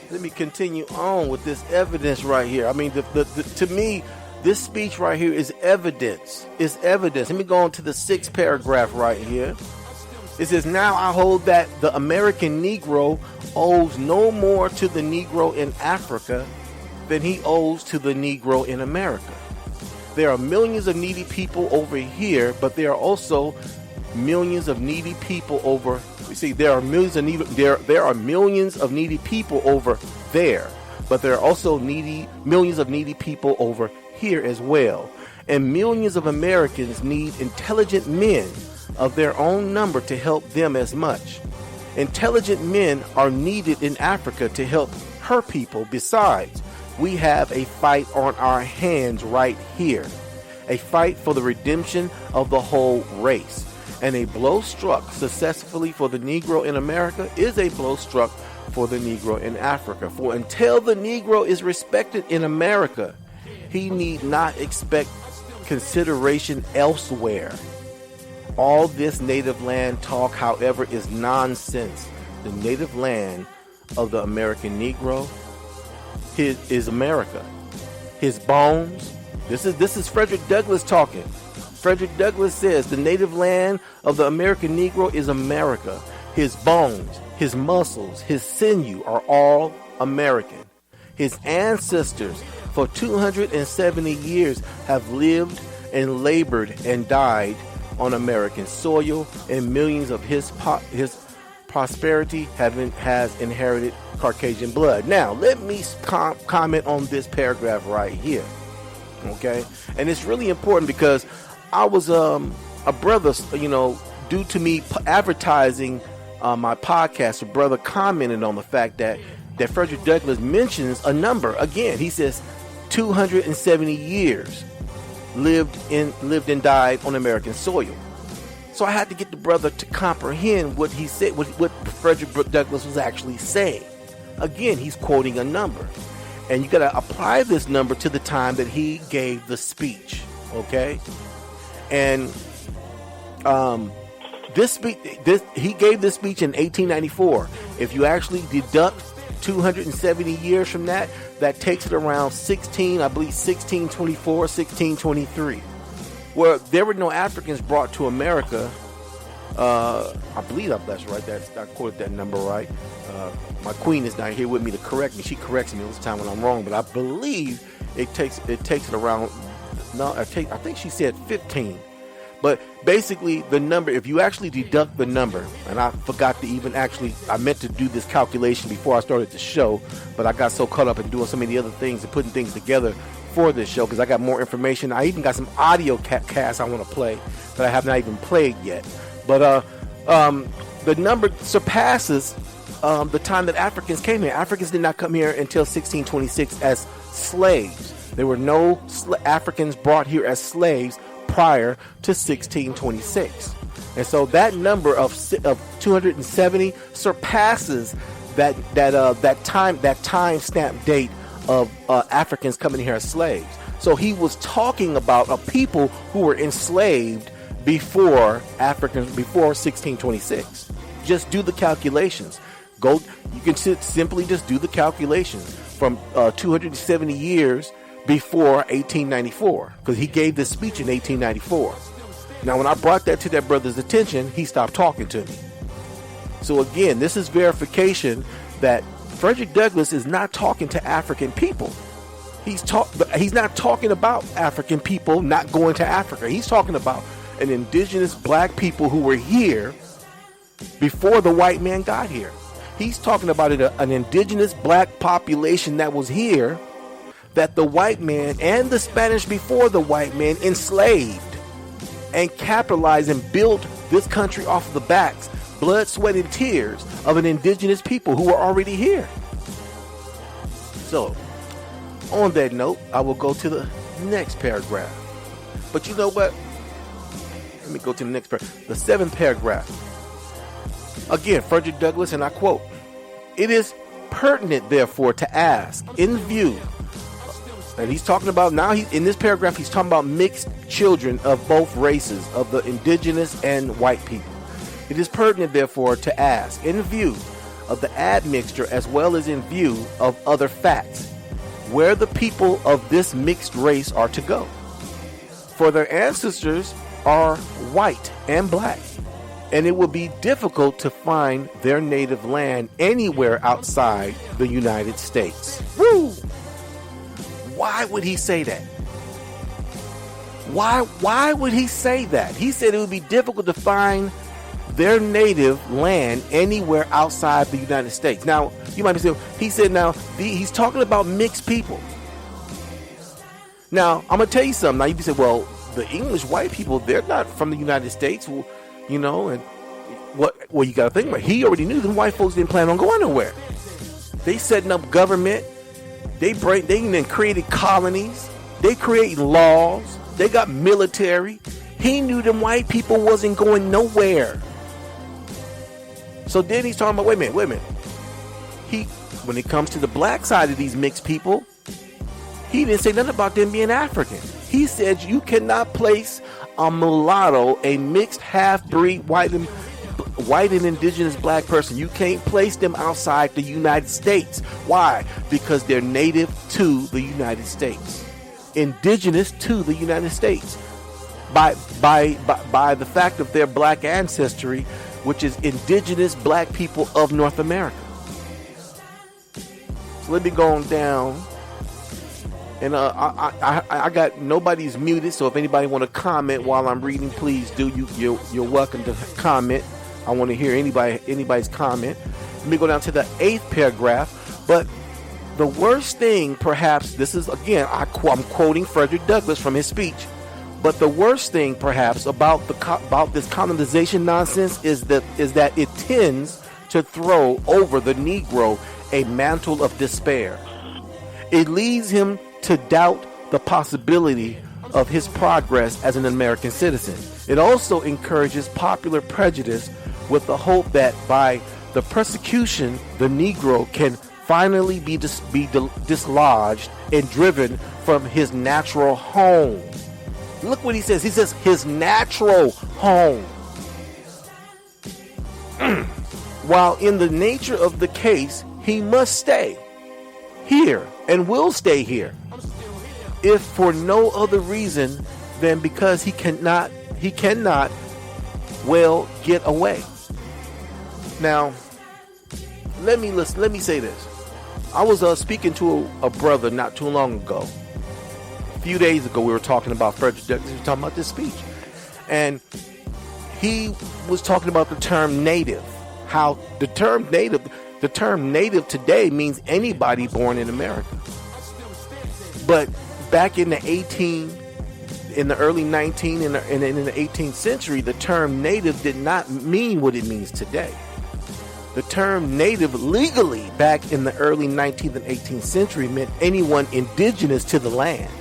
let me continue on with this evidence right here. I mean, to me, this speech right here is evidence. It's evidence. Let me go on to the 6th paragraph right here. It says, now I hold that the American Negro owes no more to the Negro in Africa than he owes to the Negro in America. There are millions of needy people over here, but there are also millions of needy people over. You see, there are millions of needy people over there, but there are also millions of needy people over here as well. And millions of Americans need intelligent men of their own number to help them as much. Intelligent men are needed in Africa to help her people. Besides, we have a fight on our hands right here, a fight for the redemption of the whole race. And a blow struck successfully for the Negro in America is a blow struck for the Negro in Africa. For until the Negro is respected in America, he need not expect consideration elsewhere. All this native land talk, however, is nonsense. The native land of the American Negro is America. His bones. This is Frederick Douglass talking. Frederick Douglass says the native land of the American Negro is America. His bones, his muscles, his sinew are all American. His ancestors for 270 years have lived and labored and died on American soil, and millions of his prosperity has inherited Caucasian blood. Now, let me comment on this paragraph right here. Okay? And it's really important because I was a brother, due to me advertising my podcast, a brother commented on the fact that Frederick Douglass mentions a number. Again, he says 270 years lived and died on American soil. So I had to get the brother to comprehend what he said, what Frederick Douglass was actually saying. Again, he's quoting a number. And you got to apply this number to the time that he gave the speech. Okay? And he gave this speech in 1894. If you actually deduct 270 years from that takes it around 1624, 1623, where there were no Africans brought to America. I believe that's right. I quoted that number right. My queen is not here with me to correct me. She corrects me all the time when I'm wrong, but I believe it takes it around. No, I think she said 15. But basically, the number, if you actually deduct the number, and I forgot to even I meant to do this calculation before I started the show, but I got so caught up in doing so many other things and putting things together for this show because I got more information. I even got some audio casts I want to play that I have not even played yet. But the number surpasses the time that Africans came here. Africans did not come here until 1626 as slaves. There were no Africans brought here as slaves prior to 1626, and so that number of 270 surpasses that time stamp date of Africans coming here as slaves. So he was talking about a people who were enslaved before 1626. Just do the calculations. You can simply just do the calculations from 270 years before 1894, because he gave this speech in 1894. Now, when I brought that to that brother's attention, he stopped talking to me. So again, this is verification that Frederick Douglass is not talking to African people. He's not talking about African people not going to Africa. He's talking about an indigenous black people who were here before the white man got here. He's talking about an indigenous black population that was here, that the white man and the Spanish before the white man enslaved and capitalized and built this country off of the backs, blood, sweat, and tears of an indigenous people who were already here. So, on that note, I will go to the next paragraph. But you know what? Let me go to the next paragraph. The 7th paragraph. Again, Frederick Douglass, and I quote, "It is pertinent, therefore, to ask, in view," and he's talking about now, in this paragraph, he's talking about mixed children of both races, of the indigenous and white people. "It is pertinent, therefore, to ask, in view of the admixture as well as in view of other facts, where the people of this mixed race are to go. For their ancestors are white and black, and it will be difficult to find their native land anywhere outside the United States." Woo! Why would he say that? Why would he say that? He said it would be difficult to find their native land anywhere outside the United States. Now, you might be saying, he said he's talking about mixed people. Now, I'm going to tell you something. Now, you can say, well, the English white people, they're not from the United States, you know, and well, you got to think about it. He already knew the white folks didn't plan on going nowhere. They setting up government. They then created colonies. They created laws. They got military. He knew them white people wasn't going nowhere. So then he's talking about, wait a minute. When it comes to the black side of these mixed people, he didn't say nothing about them being African. He said you cannot place a mulatto, a mixed half-breed white and indigenous black person. You can't place them outside the United States. Why? Because they're native to the United States. Indigenous to the United States. By the fact of their black ancestry, which is indigenous black people of North America. So let me go on down. And I got, nobody's muted, so if anybody want to comment while I'm reading, please do. You're welcome to comment. I want to hear anybody's comment. Let me go down to the 8th paragraph. But the worst thing, perhaps, this is, again, I'm quoting Frederick Douglass from his speech. But the worst thing, perhaps, about this colonization nonsense is that it tends to throw over the Negro a mantle of despair. It leads him to doubt the possibility of his progress as an American citizen. It also encourages popular prejudice with the hope that by the persecution, the Negro can finally be dislodged and driven from his natural home. Look what he says. He says his natural home. While in the nature of the case, he must stay here and will stay here, if for no other reason than because he cannot well get away. Now, let me say this. I was speaking to a brother not too long ago. A few days ago, we were talking about Frederick Douglass. We were talking about this speech, and he was talking about the term native. How the term native today means anybody born in America. But back in the early 19th and in the 18th century, the term native did not mean what it means today. The term native legally back in the early 19th and 18th century meant anyone indigenous to the land.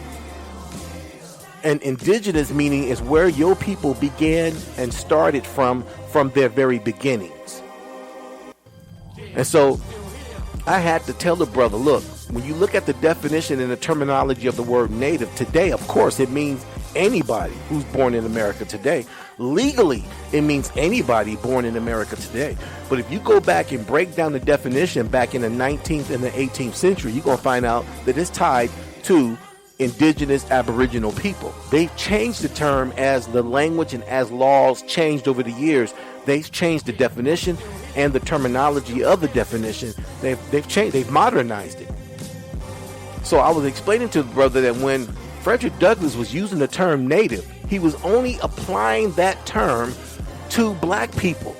And indigenous meaning is where your people began and started from their very beginnings. And so I had to tell the brother, look, when you look at the definition and the terminology of the word native today, of course, it means anybody who's born in America today. Legally, it means anybody born in America today. But if you go back and break down the definition back in the 19th and the 18th century, you're going to find out that it's tied to indigenous Aboriginal people. They've changed the term as the language and as laws changed over the years. They've changed the definition and the terminology of the definition. They've changed, they've modernized it. So I was explaining to the brother that when Frederick Douglass was using the term native, he was only applying that term to black people.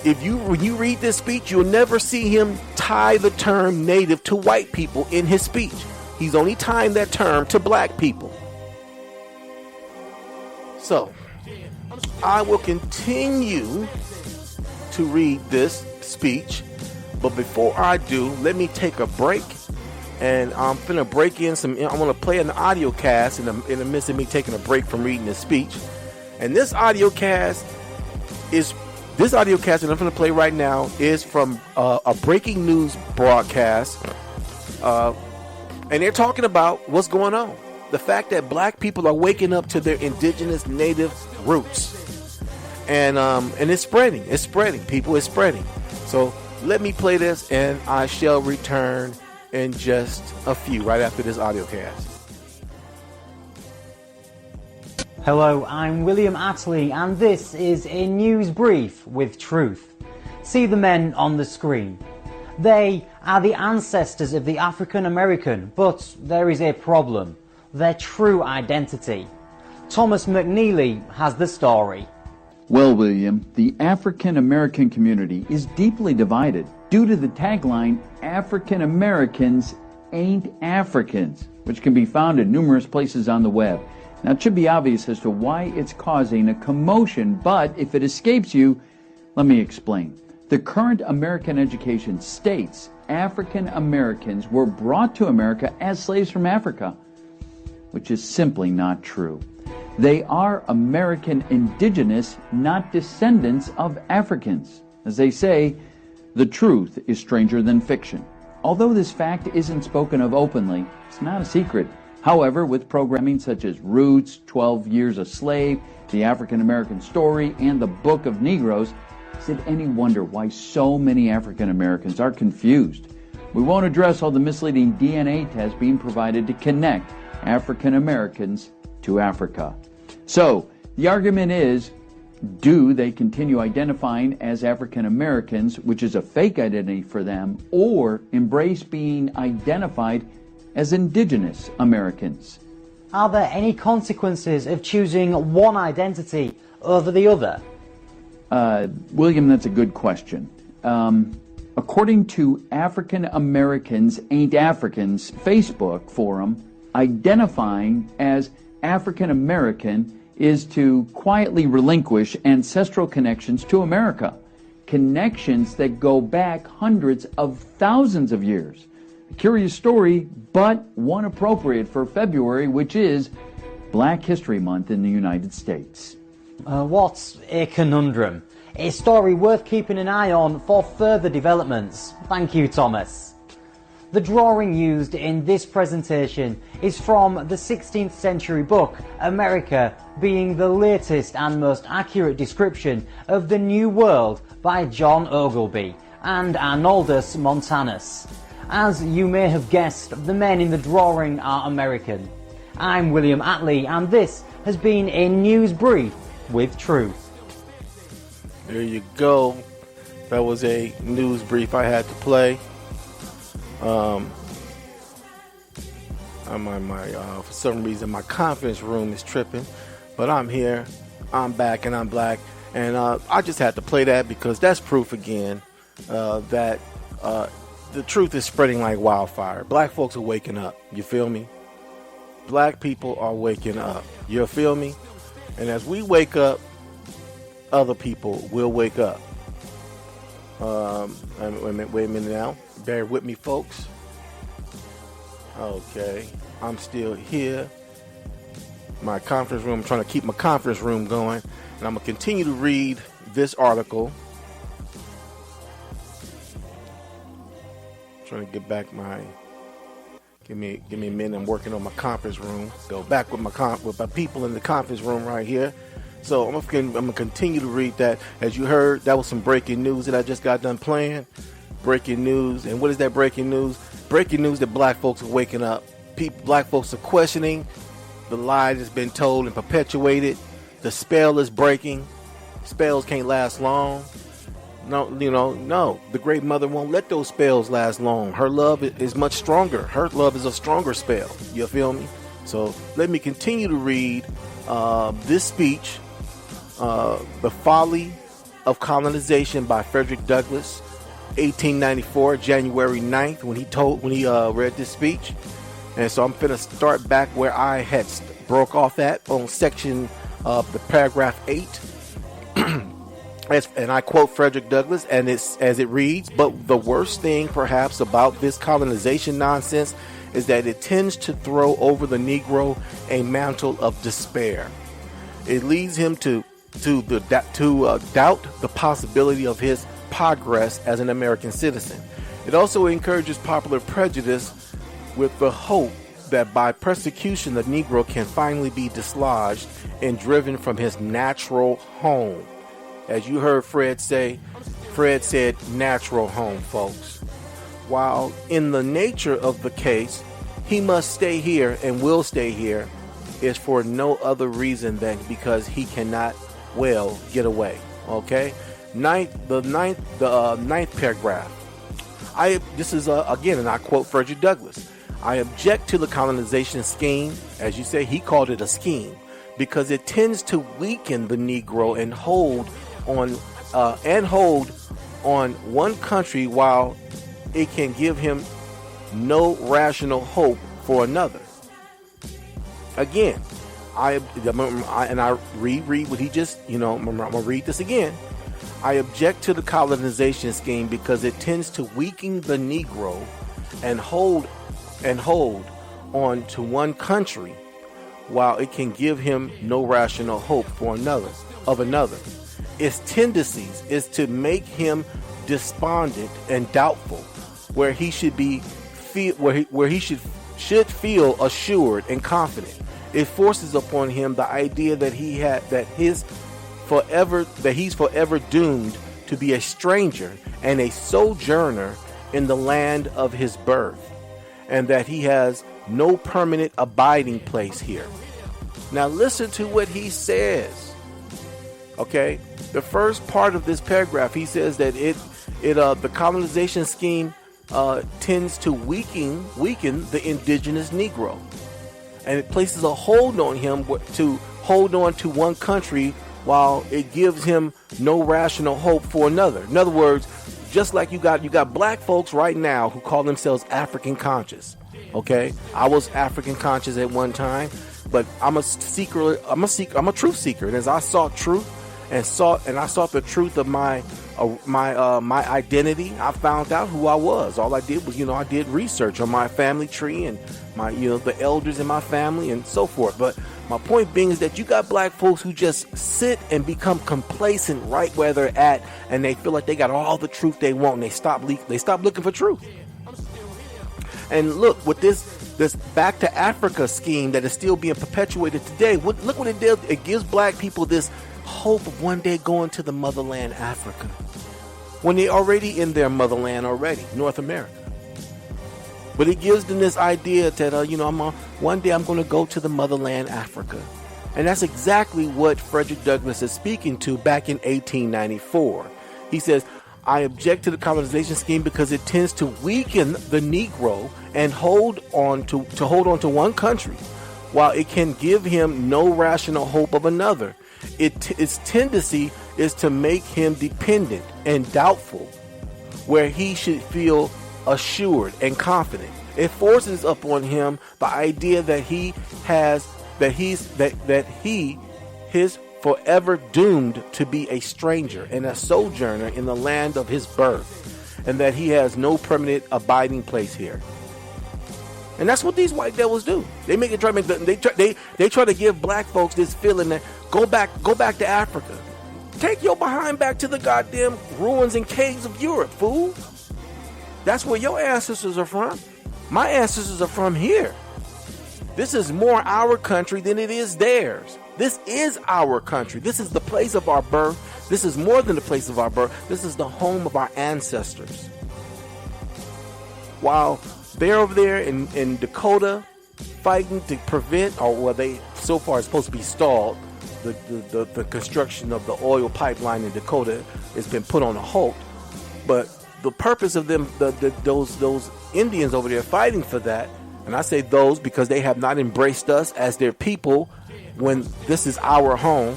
When you read this speech, you'll never see him tie the term native to white people in his speech. He's only tying that term to black people. So, I will continue to read this speech, but before I do, let me take a break, and I'm finna break in I'm gonna play an audio cast in the midst of me taking a break from reading this speech. And this audio cast that I'm gonna play right now is from a breaking news broadcast, and they're talking about what's going on. The fact that black people are waking up to their indigenous native roots. And it's spreading, people, it's spreading. So let me play this, and I shall return in just a few, right after this audio cast. Hello, I'm William Attlee, and this is a news brief with truth. See the men on the screen. They are the ancestors of the African American, but there is a problem. their true identity. Thomas McNeely has the story. Well, William, the African American community is deeply divided due to the tagline, African Americans ain't Africans, which can be found in numerous places on the web. Now, it should be obvious as to why it's causing a commotion, but if it escapes you, let me explain. The current American education states African Americans were brought to America as slaves from Africa, which is simply not true. They are American indigenous, not descendants of Africans. As they say, the truth is stranger than fiction. Although this fact isn't spoken of openly, it's not a secret. However, with programming such as Roots, 12 Years a Slave, The African American Story, and The Book of Negroes, is it any wonder why so many African Americans are confused? We won't address all the misleading DNA tests being provided to connect African Americans to Africa. So, the argument is, do they continue identifying as African Americans, which is a fake identity for them, or embrace being identified as indigenous Americans? Are there any consequences of choosing one identity over the other? William, that's a good question. According to African Americans Ain't Africans Facebook forum, identifying as African American is to quietly relinquish ancestral connections to America, connections that go back hundreds of thousands of years. A curious story, but one appropriate for February, which is Black History Month in the United States. What's a conundrum? A story worth keeping an eye on for further developments. Thank you, Thomas. The drawing used in this presentation is from the 16th century book, America, being the latest and most accurate description of the New World by John Ogilvy and Arnoldus Montanus. As you may have guessed, the men in the drawing are American. I'm William Attlee, and this has been a news brief with truth. There you go. That was a news brief I had to play. For some reason my conference room is tripping, but I'm here, I'm back, and I'm black, and I just had to play that because that's proof again that the truth is spreading like wildfire. Black folks are waking up, you feel me? Black people are waking up, you feel me? And as we wake up, other people will wake up. Wait a minute now. Bear with me, folks. Okay, I'm still here. My conference room, I'm trying to keep my conference room going. And I'm going to continue to read this article. Trying to get back my... Give me a minute. I'm working on my conference room. Go back with my people in the conference room right here. So I'm gonna continue to read that. As you heard, that was some breaking news that I just got done playing. Breaking news. And what is that breaking news? Breaking news that black folks are waking up. Black folks are questioning the lie that's been told and perpetuated. The spell is breaking. Spells can't last long. No. The great mother won't let those spells last long. Her love is much stronger. Her love is a stronger spell. You feel me? So let me continue to read this speech, The Folly of Colonization by Frederick Douglass, 1894, January 9th, when he read this speech. And so I'm finna start back where I had broke off at on section of the paragraph 8. And I quote Frederick Douglass, and it's as it reads, "But the worst thing perhaps about this colonization nonsense is that it tends to throw over the Negro a mantle of despair. It leads him to doubt the possibility of his progress as an American citizen. It also encourages popular prejudice with the hope that by persecution the Negro can finally be dislodged and driven from his natural home." As you heard Fred say, Fred said natural home, folks. While in the nature of the case, he must stay here and will stay here, is for no other reason than because he cannot well get away. Okay? The ninth paragraph. This is again, and I quote Frederick Douglass. I object to the colonization scheme. As you say, he called it a scheme because it tends to weaken the Negro and hold on one country while it can give him no rational hope for another. Again, I reread what he just, I'm gonna read this again. I object to the colonization scheme because it tends to weaken the Negro and hold on to one country while it can give him no rational hope for another. Its tendencies is to make him despondent and doubtful, where he should feel assured and confident. It forces upon him the idea that he's forever doomed to be a stranger and a sojourner in the land of his birth, and that he has no permanent abiding place here. Now listen to what he says. Okay, the first part of this paragraph, he says that the colonization scheme tends to weaken the indigenous Negro, and it places a hold on him to hold on to one country while it gives him no rational hope for another. In other words, just like you got black folks right now who call themselves African conscious. Okay, I was African conscious at one time, but I'm a truth seeker, and as I sought truth and I sought the truth of my identity, I found out who I was. All I did was, I did research on my family tree and my, the elders in my family and so forth. But my point being is that you got black folks who just sit and become complacent right where they're at, and they feel like they got all the truth they want, and they stop looking for truth. And look, with this back to Africa scheme that is still being perpetuated today, look what it did. It gives black people this hope of one day going to the motherland Africa, when they're already in their motherland already, North America. But it gives them this idea that one day I'm going to go to the motherland Africa. And that's exactly what Frederick Douglass is speaking to back in 1894. He says, I object to the colonization scheme because it tends to weaken the Negro and hold on to one country while it can give him no rational hope of another. Its tendency is to make him dependent and doubtful, where he should feel assured and confident. It forces upon him the idea that he is forever doomed to be a stranger and a sojourner in the land of his birth, and that he has no permanent abiding place here. And that's what these white devils do. They try to give black folks this feeling that go back to Africa. Take your behind back to the goddamn ruins and caves of Europe, fool. That's where your ancestors are from. My ancestors are from here. This is more our country than it is theirs. This is our country. This is the place of our birth. This is more than the place of our birth. This is the home of our ancestors. While they're over there in Dakota fighting to prevent, they so far it's supposed to be stalled, the construction of the oil pipeline in Dakota has been put on a halt. But the purpose of them, those Indians over there fighting for that, and I say those because they have not embraced us as their people when this is our home.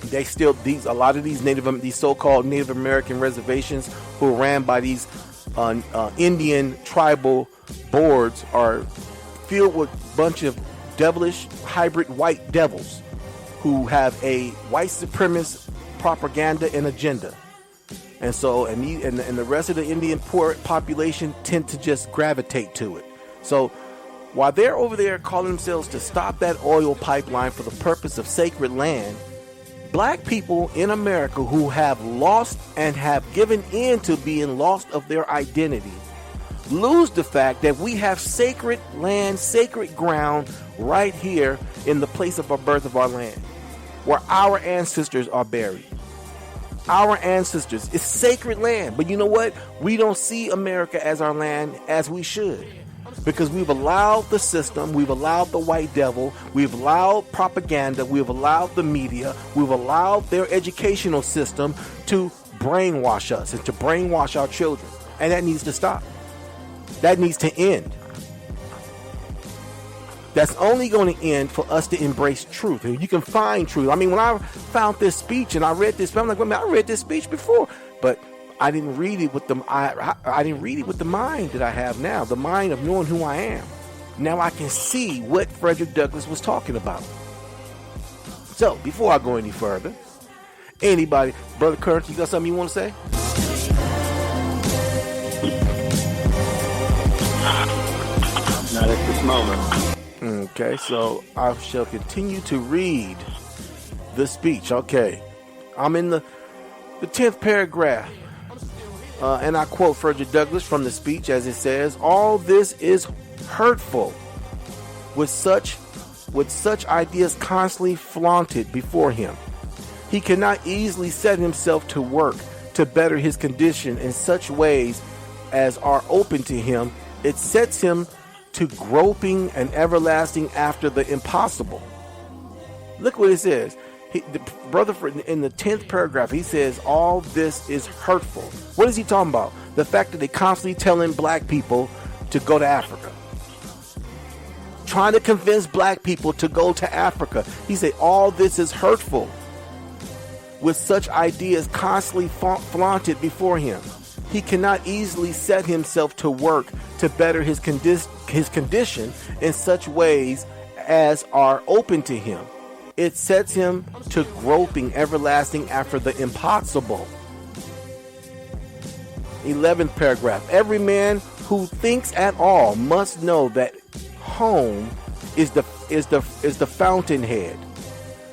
They still, a lot of these so-called Native American reservations who are ran by these Indian tribal boards are filled with a bunch of devilish hybrid white devils who have a white supremacist propaganda and agenda. And so, and the rest of the Indian poor population tend to just gravitate to it. So while they're over there calling themselves to stop that oil pipeline for the purpose of sacred land, black people in America who have lost and have given in to being lost of their identity lose the fact that we have sacred land, sacred ground right here in the place of our birth of our land, where our ancestors are buried. Our ancestors, it's sacred land. But you know what? We don't see America as our land as we should, because we've allowed the system, we've allowed the white devil, we've allowed propaganda, we've allowed the media, we've allowed their educational system to brainwash us and to brainwash our children. And that needs to stop. That needs to end. that's only going to end for us to embrace truth. And you can find truth. I mean, when I found this speech and I read this, I'm like, wait a minute, I read this speech before, but I didn't read it with the I didn't read it with the mind that I have now, the mind of knowing who I am. Now I can see what Frederick Douglass was talking about. So before I go any further, anybody, Brother Curtis, you got something you want to say? Not at this moment. Okay, so I shall continue to read the speech. Okay, I'm in the 10th paragraph, and I quote Frederick Douglass from the speech as it says, "All this is hurtful, with such ideas constantly flaunted before him. He cannot easily set himself to work to better his condition in such ways as are open to him. It sets him to groping and everlasting after the impossible." Look what it says. The brother in the 10th paragraph, he says, all this is hurtful. What is he talking about? The fact that they constantly telling black people to go to Africa. Trying to convince black people to go to Africa. He said, all this is hurtful, with such ideas constantly flaunted before him. He cannot easily set himself to work to better his condition in such ways as are open to him. It sets him to groping everlasting after the impossible. 11th paragraph. Every man who thinks at all must know that home is the fountainhead,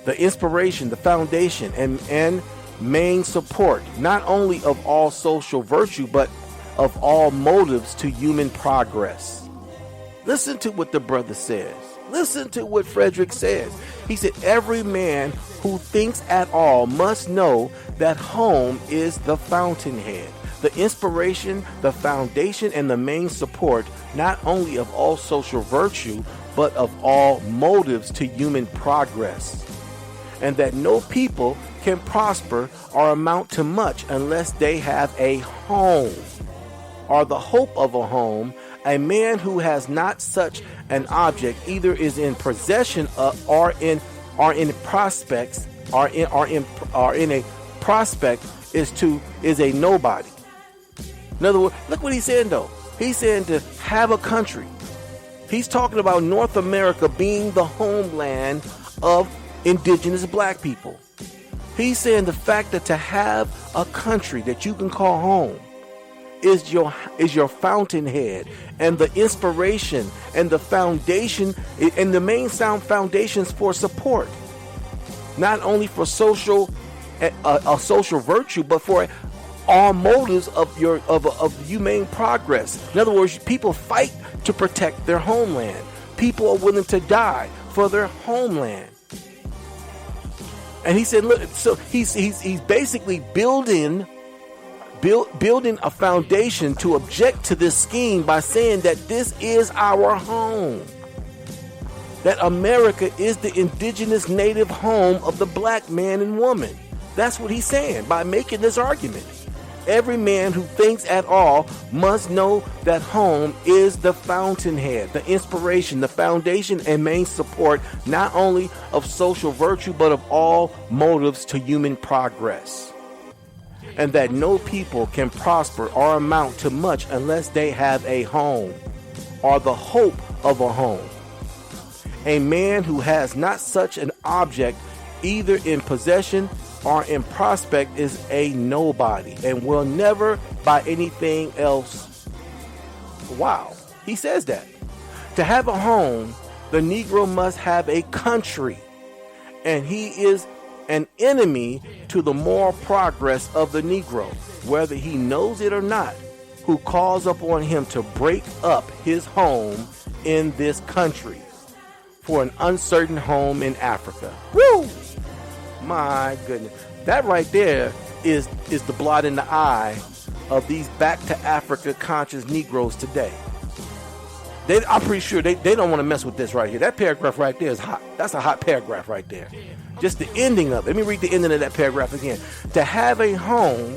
the inspiration, the foundation, and main support, not only of all social virtue, but of all motives to human progress. Listen to what the brother says. Listen to what Frederick says. He said, every man who thinks at all must know that home is the fountainhead, the inspiration, the foundation, and the main support, not only of all social virtue, but of all motives to human progress. And that no people can prosper or amount to much unless they have a home, or the hope of a home. A man who has not such an object either is in possession of, or in a prospect is a nobody. In other words, look what he's saying though. He's saying to have a country. He's talking about North America being the homeland of indigenous black people. He's saying the fact that to have a country that you can call home is your fountainhead and the inspiration and the foundation and the main sound foundations for support, not only for social virtue, but for all motives of humane progress. In other words, people fight to protect their homeland. People are willing to die for their homeland. And he said, look, so he's basically building a foundation to object to this scheme by saying that this is our home. That America is the indigenous native home of the black man and woman. That's what he's saying by making this argument. Every man who thinks at all must know that home is the fountainhead, the inspiration, the foundation, and main support, not only of social virtue, but of all motives to human progress. And that no people can prosper or amount to much unless they have a home, or the hope of a home. A man who has not such an object, either in possession or in prospect, is a nobody and will never buy anything else. Wow, he says that. To have a home, the Negro must have a country, and he is an enemy to the moral progress of the Negro, whether he knows it or not, who calls upon him to break up his home in this country for an uncertain home in Africa. Woo! My goodness. That right there is the blot in the eye of these back to Africa conscious Negroes today. I'm pretty sure they don't want to mess with this right here. That paragraph right there is hot. That's a hot paragraph right there. Just the ending of it. Let me read the ending of that paragraph again. To have a home,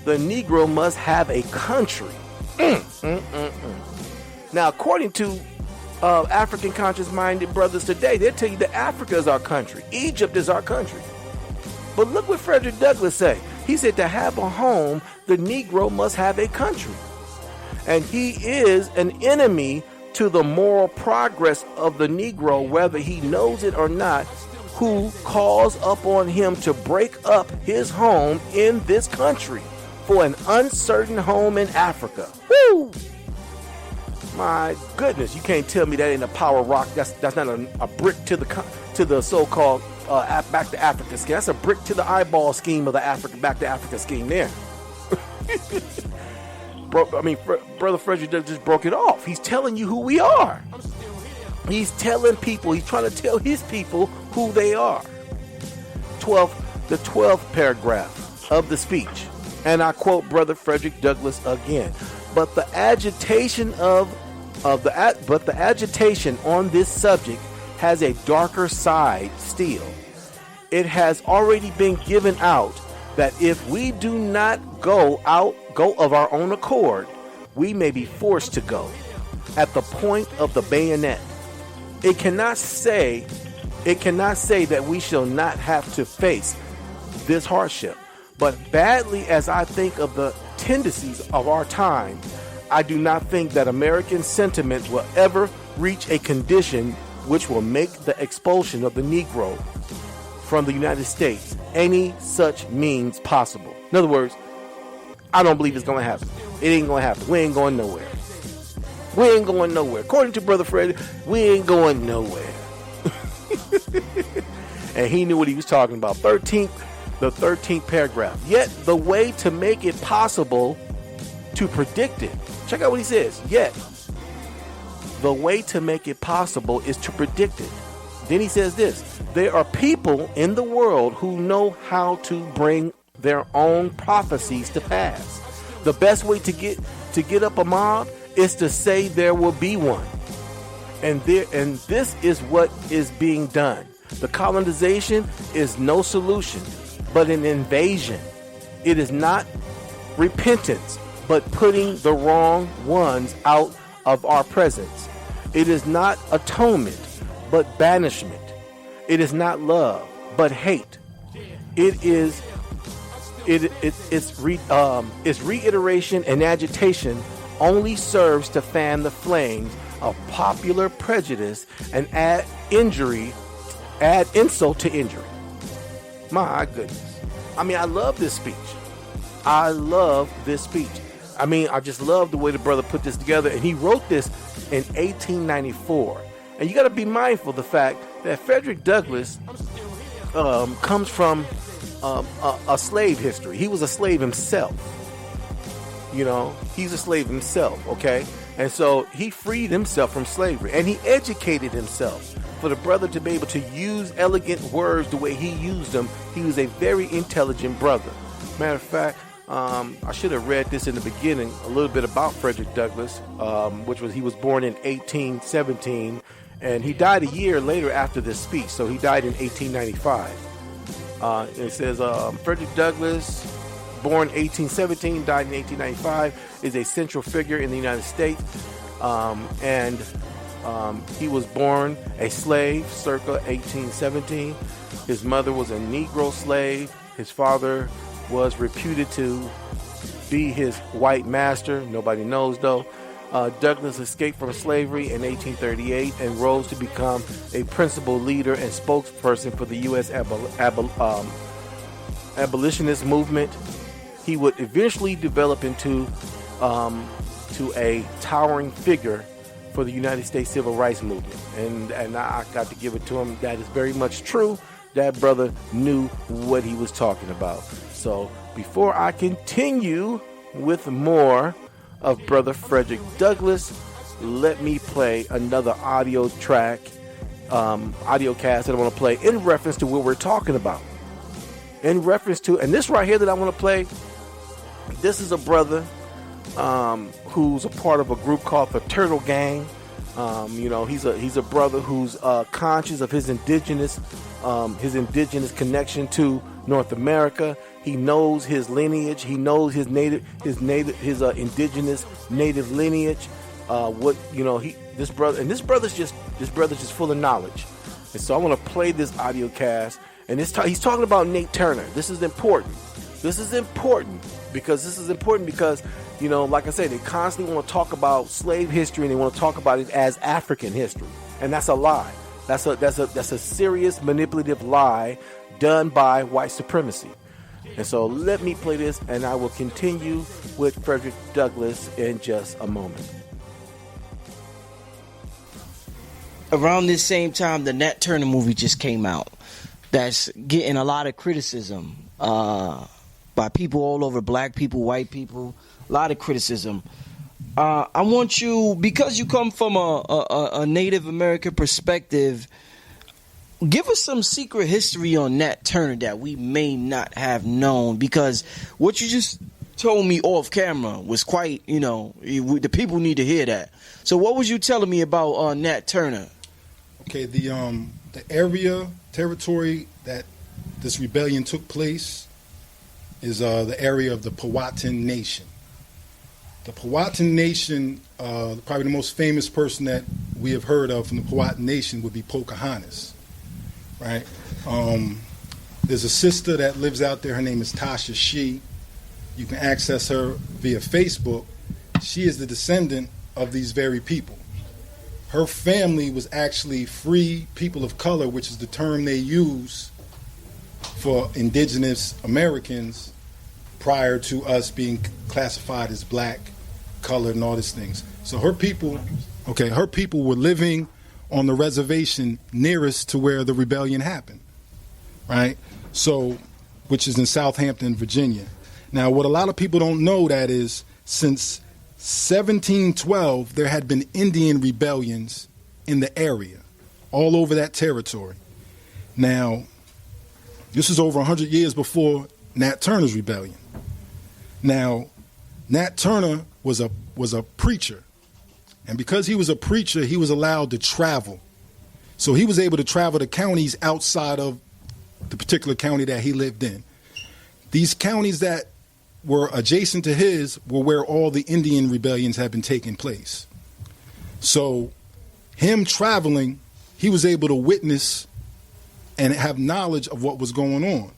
the Negro must have a country. Now, according to African conscious-minded brothers today. They'll tell you that Africa is our country. Egypt is our country. But look what Frederick Douglass said. He said to have a home, the Negro must have a country. And he is an enemy to the moral progress of the Negro, whether he knows it or not, who calls upon him to break up his home in this country for an uncertain home in Africa. Woo! My goodness, you can't tell me that ain't a power rock. That's not a brick to the so-called back to Africa scheme. That's a brick to the eyeball scheme of the back to Africa scheme there. Brother Frederick just broke it off. He's telling you who we are. He's telling people, he's trying to tell his people who they are. The 12th paragraph of the speech. And I quote Brother Frederick Douglass again. But the agitation the agitation on this subject has a darker side still. It has already been given out that if we do not go of our own accord, we may be forced to go at the point of the bayonet. It cannot say that we shall not have to face this hardship. But badly as I think of the tendencies of our time, I do not think that American sentiment will ever reach a condition which will make the expulsion of the Negro from the United States any such means possible. In other words, I don't believe it's going to happen. It ain't going to happen. We ain't going nowhere. We ain't going nowhere. According to Brother Fred, we ain't going nowhere. And he knew what he was talking about. The 13th paragraph. Yet the way to make it possible to predict it. Check out what he says. Yet the way to make it possible is to predict it. Then he says this. There are people in the world who know how to bring their own prophecies to pass. The best way to get up a mob is to say there will be one. And this is what is being done. The colonization is no solution, but an invasion. It is not repentance, but putting the wrong ones out of our presence. It is not atonement, but banishment. It is not love, but hate. Its reiteration and agitation only serves to fan the flames of popular prejudice and add insult to injury. My goodness. I mean, I love this speech. I just love the way the brother put this together. And he wrote this in 1894. And you got to be mindful of the fact that Frederick Douglass comes from a slave history. He was a slave himself. He's a slave himself, okay? And so he freed himself from slavery. And he educated himself. For the brother to be able to use elegant words the way he used them, he was a very intelligent brother. Matter of fact, I should have read this in the beginning, a little bit about Frederick Douglass, he was born in 1817, and he died a year later after this speech, so he died in 1895. It says, Frederick Douglass, born 1817, died in 1895, is a central figure in the United States, and he was born a slave circa 1817. His mother was a Negro slave. His father was reputed to be his white master. Nobody knows, though. Douglass escaped from slavery in 1838 and rose to become a principal leader and spokesperson for the U.S. abolitionist movement. He would eventually develop into to a towering figure for the United States Civil Rights Movement. And I got to give it to him. That is very much true. That brother knew what he was talking about. So before I continue with more of Brother Frederick Douglass, let me play another audio track, audio cast that I want to play in reference to what we're talking about. In reference to, and this right here that I want to play, this is a brother who's a part of a group called the Turtle Gang. He's a brother who's conscious of his indigenous connection to North America. He knows his lineage. He knows his indigenous native lineage, what this brother's just full of knowledge. And so I want to play this audio cast, and he's talking about Nate Turner. This is important because like I said, they constantly want to talk about slave history and they want to talk about it as African history, and that's a lie. That's a serious manipulative lie done by white supremacy. And so let me play this, and I will continue with Frederick Douglass in just a moment. Around this same time, the Nat Turner movie just came out. That's getting a lot of criticism by people all over, black people, white people, a lot of criticism. I want you, because you come from a Native American perspective, give us some secret history on Nat Turner that we may not have known, because what you just told me off camera was quite, the people need to hear that. So what was you telling me about Nat Turner? Okay, the territory that this rebellion took place is the area of the Powhatan Nation. The Powhatan Nation, probably the most famous person that we have heard of from the Powhatan Nation would be Pocahontas, right? There's a sister that lives out there. Her name is Tasha Shee. You can access her via Facebook. She is the descendant of these very people. Her family was actually free people of color, which is the term they use for indigenous Americans prior to us being classified as black, colored, and all these things. So her people were living on the reservation nearest to where the rebellion happened, right? So, which is in Southampton, Virginia. Now, what a lot of people don't know that is, since 1712, there had been Indian rebellions in the area, all over that territory. Now, this is over 100 years before Nat Turner's rebellion. Now, Nat Turner was a preacher, and because he was a preacher, he was allowed to travel. So he was able to travel to counties outside of the particular county that he lived in. These counties that were adjacent to his were where all the Indian rebellions had been taking place. So him traveling, he was able to witness and have knowledge of what was going on.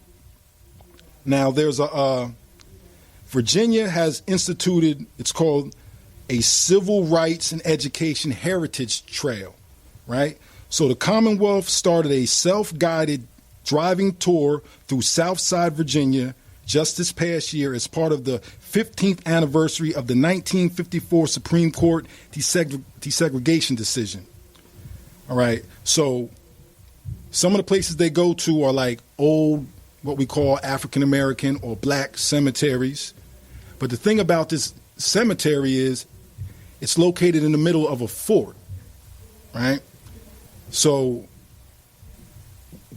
Now there's Virginia has instituted, it's called a Civil Rights and Education Heritage Trail, right? So the Commonwealth started a self-guided driving tour through Southside Virginia just this past year as part of the 15th anniversary of the 1954 Supreme Court desegregation decision. All right, so some of the places they go to are like old, what we call African American or black cemeteries. But the thing about this cemetery is it's located in the middle of a fort, right? So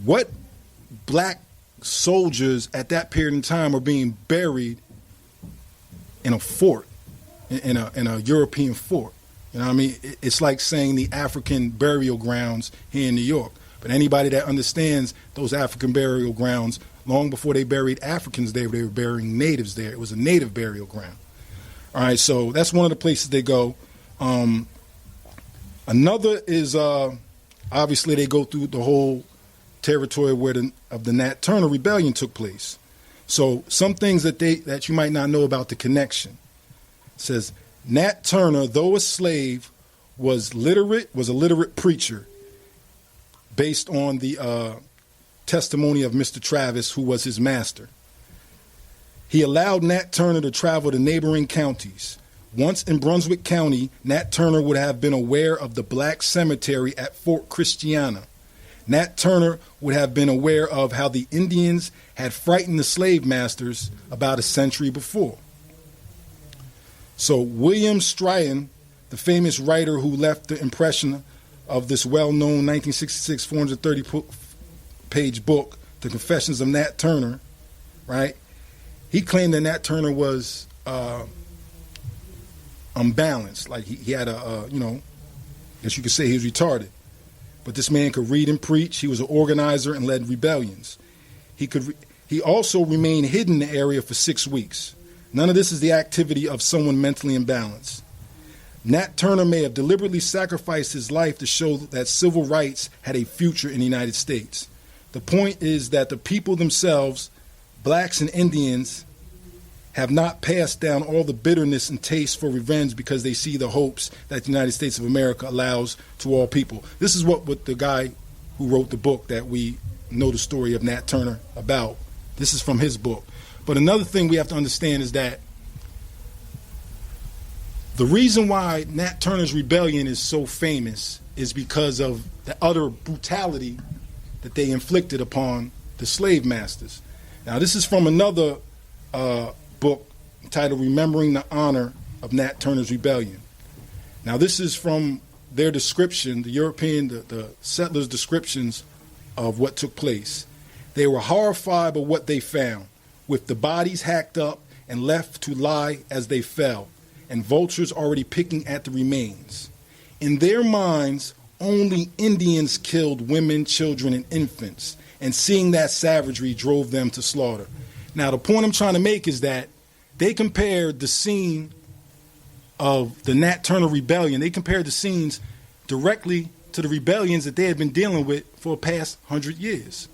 what black soldiers at that period in time are being buried in a fort, in a European fort? You know what I mean? It's like saying the African burial grounds here in New York. But anybody that understands those African burial grounds, long before they buried Africans there, they were burying natives there. It was a native burial ground. All right, so that's one of the places they go. Another is obviously they go through the whole territory where the Nat Turner Rebellion took place. So some things that you might not know about the connection. It says Nat Turner, though a slave, was a literate preacher, based on the testimony of Mr. Travis, who was his master. He allowed Nat Turner to travel to neighboring counties. Once in Brunswick County, Nat Turner would have been aware of the black cemetery at Fort Christiana. Nat Turner would have been aware of how the Indians had frightened the slave masters about a century before. So William Stryon, the famous writer who left the impression of this well-known 1966 430-page book, The Confessions of Nat Turner, right? He claimed that Nat Turner was unbalanced, like he had I guess you could say he was retarded. But this man could read and preach. He was an organizer and led rebellions. He also remained hidden in the area for 6 weeks. None of this is the activity of someone mentally imbalanced. Nat Turner may have deliberately sacrificed his life to show that civil rights had a future in the United States. The point is that the people themselves, blacks and Indians, have not passed down all the bitterness and taste for revenge because they see the hopes that the United States of America allows to all people. This is what the guy who wrote the book that we know the story of Nat Turner about. This is from his book. But another thing we have to understand is that the reason why Nat Turner's rebellion is so famous is because of the utter brutality that they inflicted upon the slave masters. Now, this is from another book titled Remembering the Honor of Nat Turner's Rebellion. Now, this is from their description, the settlers' descriptions of what took place. They were horrified by what they found, with the bodies hacked up and left to lie as they fell, and vultures already picking at the remains. In their minds, only Indians killed women, children, and infants, and seeing that savagery drove them to slaughter. Now, the point I'm trying to make is that they compared the scene of the Nat Turner Rebellion, they compared the scenes directly to the rebellions that they had been dealing with for the past 100 years,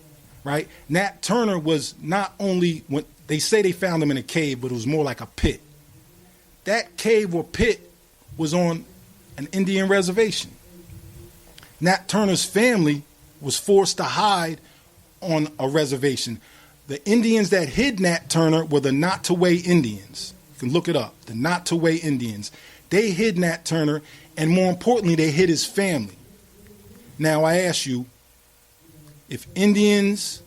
right? Nat Turner was not only, when they say they found him in a cave, but it was more like a pit. That cave or pit was on an Indian reservation. Nat Turner's family was forced to hide on a reservation. The Indians that hid Nat Turner were the Nottoway Indians. You can look it up, the Nottoway Indians. They hid Nat Turner, and more importantly, they hid his family. Now, I ask you, if Indians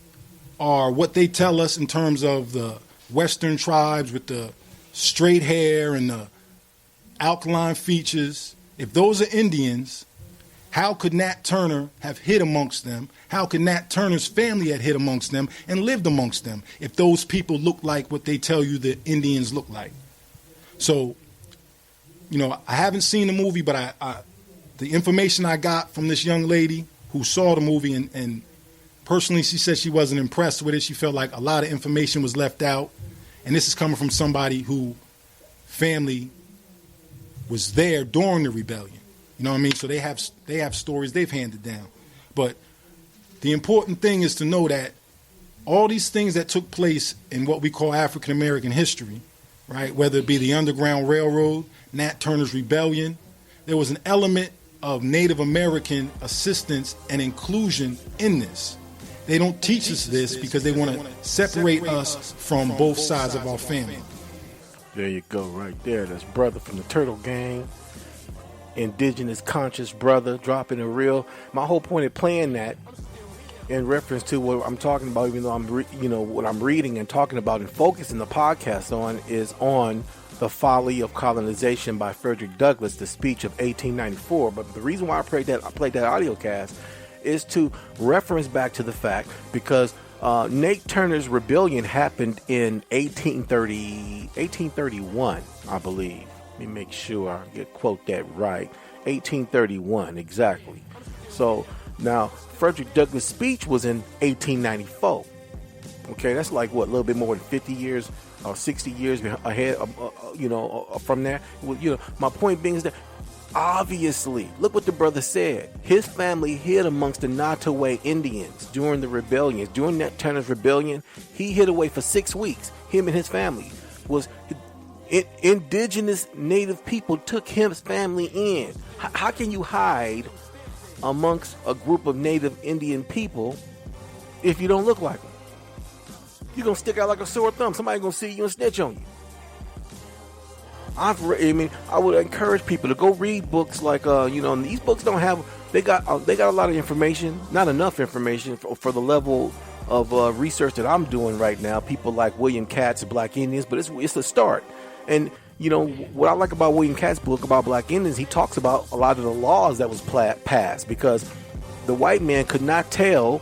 are what they tell us in terms of the Western tribes with the straight hair and the alkaline features, if those are Indians, how could Nat Turner have hid amongst them? How could Nat Turner's family have hid amongst them and lived amongst them if those people look like what they tell you the Indians look like? So, I haven't seen the movie, but the information I got from this young lady who saw the movie, and personally she said she wasn't impressed with it. She felt like a lot of information was left out. And this is coming from somebody who family was there during the rebellion. You know what I mean? So they have stories they've handed down. But the important thing is to know that all these things that took place in what we call African American history, right, whether it be the Underground Railroad, Nat Turner's Rebellion, there was an element of Native American assistance and inclusion in this. They don't teach us this because they want to separate us from both sides of our family. There you go, right there. That's brother from the Turtle Gang. Indigenous conscious brother dropping a real. My whole point of playing that in reference to what I'm talking about, even though what I'm reading and talking about and focusing the podcast on is on The Folly of Colonization by Frederick Douglass, the speech of 1894. But the reason why I played that audio cast is to reference back to the fact because Nat Turner's rebellion happened in 1831, I believe. Let me make sure I quote that right. 1831, exactly. So now Frederick Douglass' speech was in 1894. Okay, that's like what, a little bit more than 50 years or 60 years ahead, from there. My point being is that obviously, look what the brother said. His family hid amongst the Nottoway Indians during the rebellions. During Nat Turner's rebellion, he hid away for 6 weeks. Him and his family indigenous native people took his family in. How can you hide amongst a group of native Indian people if you don't look like them? You're going to stick out like a sore thumb. Somebody's going to see you and snitch on you. I would encourage people to go read books like, these books don't have, they got a lot of information, not enough information for the level of research that I'm doing right now. People like William Catt's Black Indians, but it's a start. And, what I like about William Catt's book about Black Indians, he talks about a lot of the laws that was passed because the white man could not tell,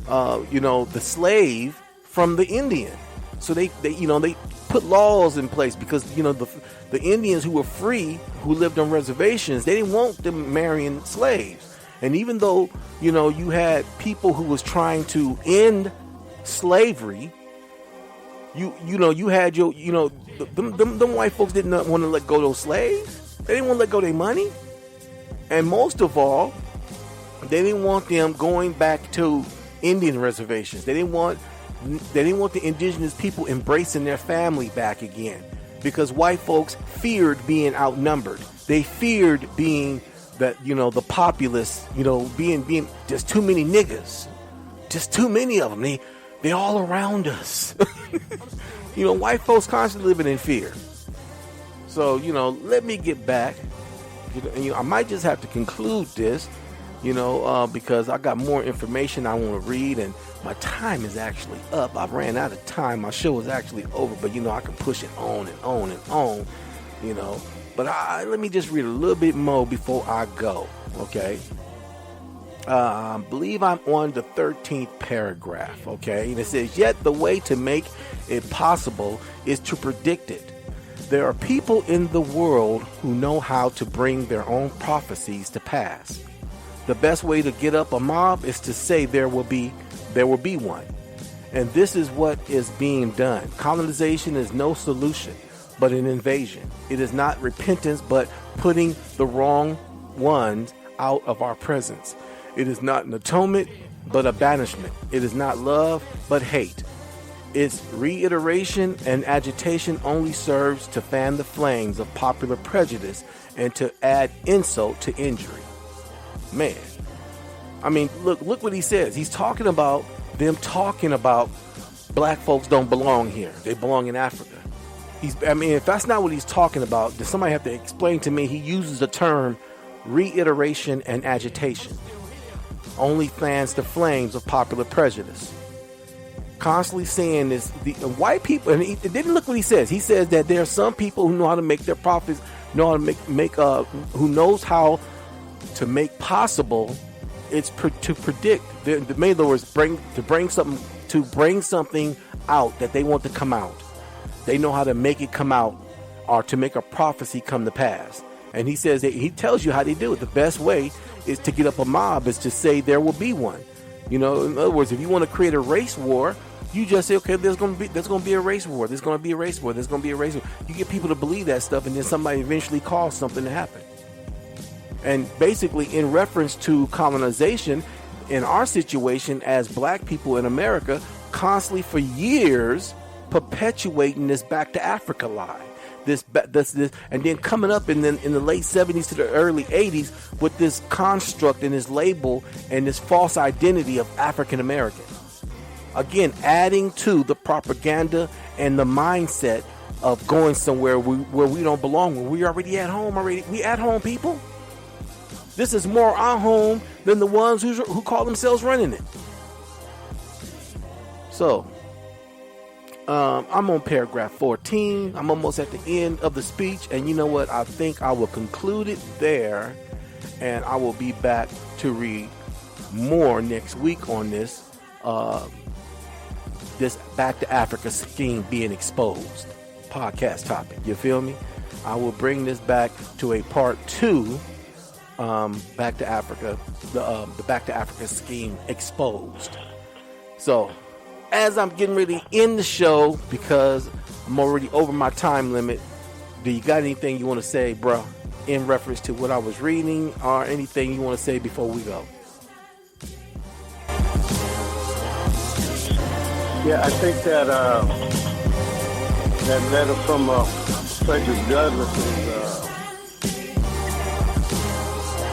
the slave from the Indian. So they put laws in place because, the Indians who were free, who lived on reservations, they didn't want them marrying slaves. And even though, you had people who was trying to end slavery, you had your, them white folks didn't want to let go of those slaves. They didn't want to let go of their money. And most of all, they didn't want them going back to Indian reservations. They didn't want the indigenous people embracing their family back again, because white folks feared being outnumbered. They feared being the populace, being just too many niggas, just too many of them. They all around us. White folks constantly living in fear. So, let me get back. I might just have to conclude this, because I got more information I want to read, and my time is actually up. I ran out of time. My show is actually over, but I can push it on and on and on, But let me just read a little bit more before I go, okay? I believe I'm on the 13th paragraph, okay? And it says, yet the way to make it possible is to predict it. There are people in the world who know how to bring their own prophecies to pass. The best way to get up a mob is to say there will be one. And this is what is being done. Colonization is no solution, but an invasion. It is not repentance, but putting the wrong ones out of our presence. It is not an atonement, but a banishment. It is not love, but hate. Its reiteration and agitation only serves to fan the flames of popular prejudice and to add insult to injury. Man, I mean, look what he says. He's talking about black folks don't belong here. They belong in Africa. If that's not what he's talking about, then somebody have to explain to me. He uses the term reiteration and agitation. Only fans the flames of popular prejudice. Constantly saying this, the white people, and he didn't look what he says. He says that there are some people who know how to make their profits, know how to who knows how to make possible. It's to predict. The main words to bring something out that they want to come out. They know how to make it come out, or to make a prophecy come to pass. And he says that he tells you how they do it. The best way is to get up a mob is to say there will be one. In other words, if you want to create a race war, you just say, okay, there's going to be a race war. There's going to be a race war. There's going to be a race war. You get people to believe that stuff, and then somebody eventually calls something to happen. And basically, in reference to colonization, in our situation as black people in America, constantly for years perpetuating this back to Africa lie. This, and then coming up in the late 70s to the early 80s with this construct and this label and this false identity of African American. Again, adding to the propaganda and the mindset of going somewhere where we don't belong, where we already at home already. We at home, people. This is more our home than the ones who call themselves running it. So, I'm on paragraph 14. I'm almost at the end of the speech. And you know what? I think I will conclude it there. And I will be back to read more next week on this Back to Africa scheme being exposed podcast topic. You feel me? I will bring this back to a part 2. Back to Africa, the Back to Africa scheme exposed. So, as I'm getting ready to end the show, because I'm already over my time limit, do you got anything you want to say, bro, in reference to what I was reading, or anything you want to say before we go? Yeah, I think that letter from Frederick Douglass is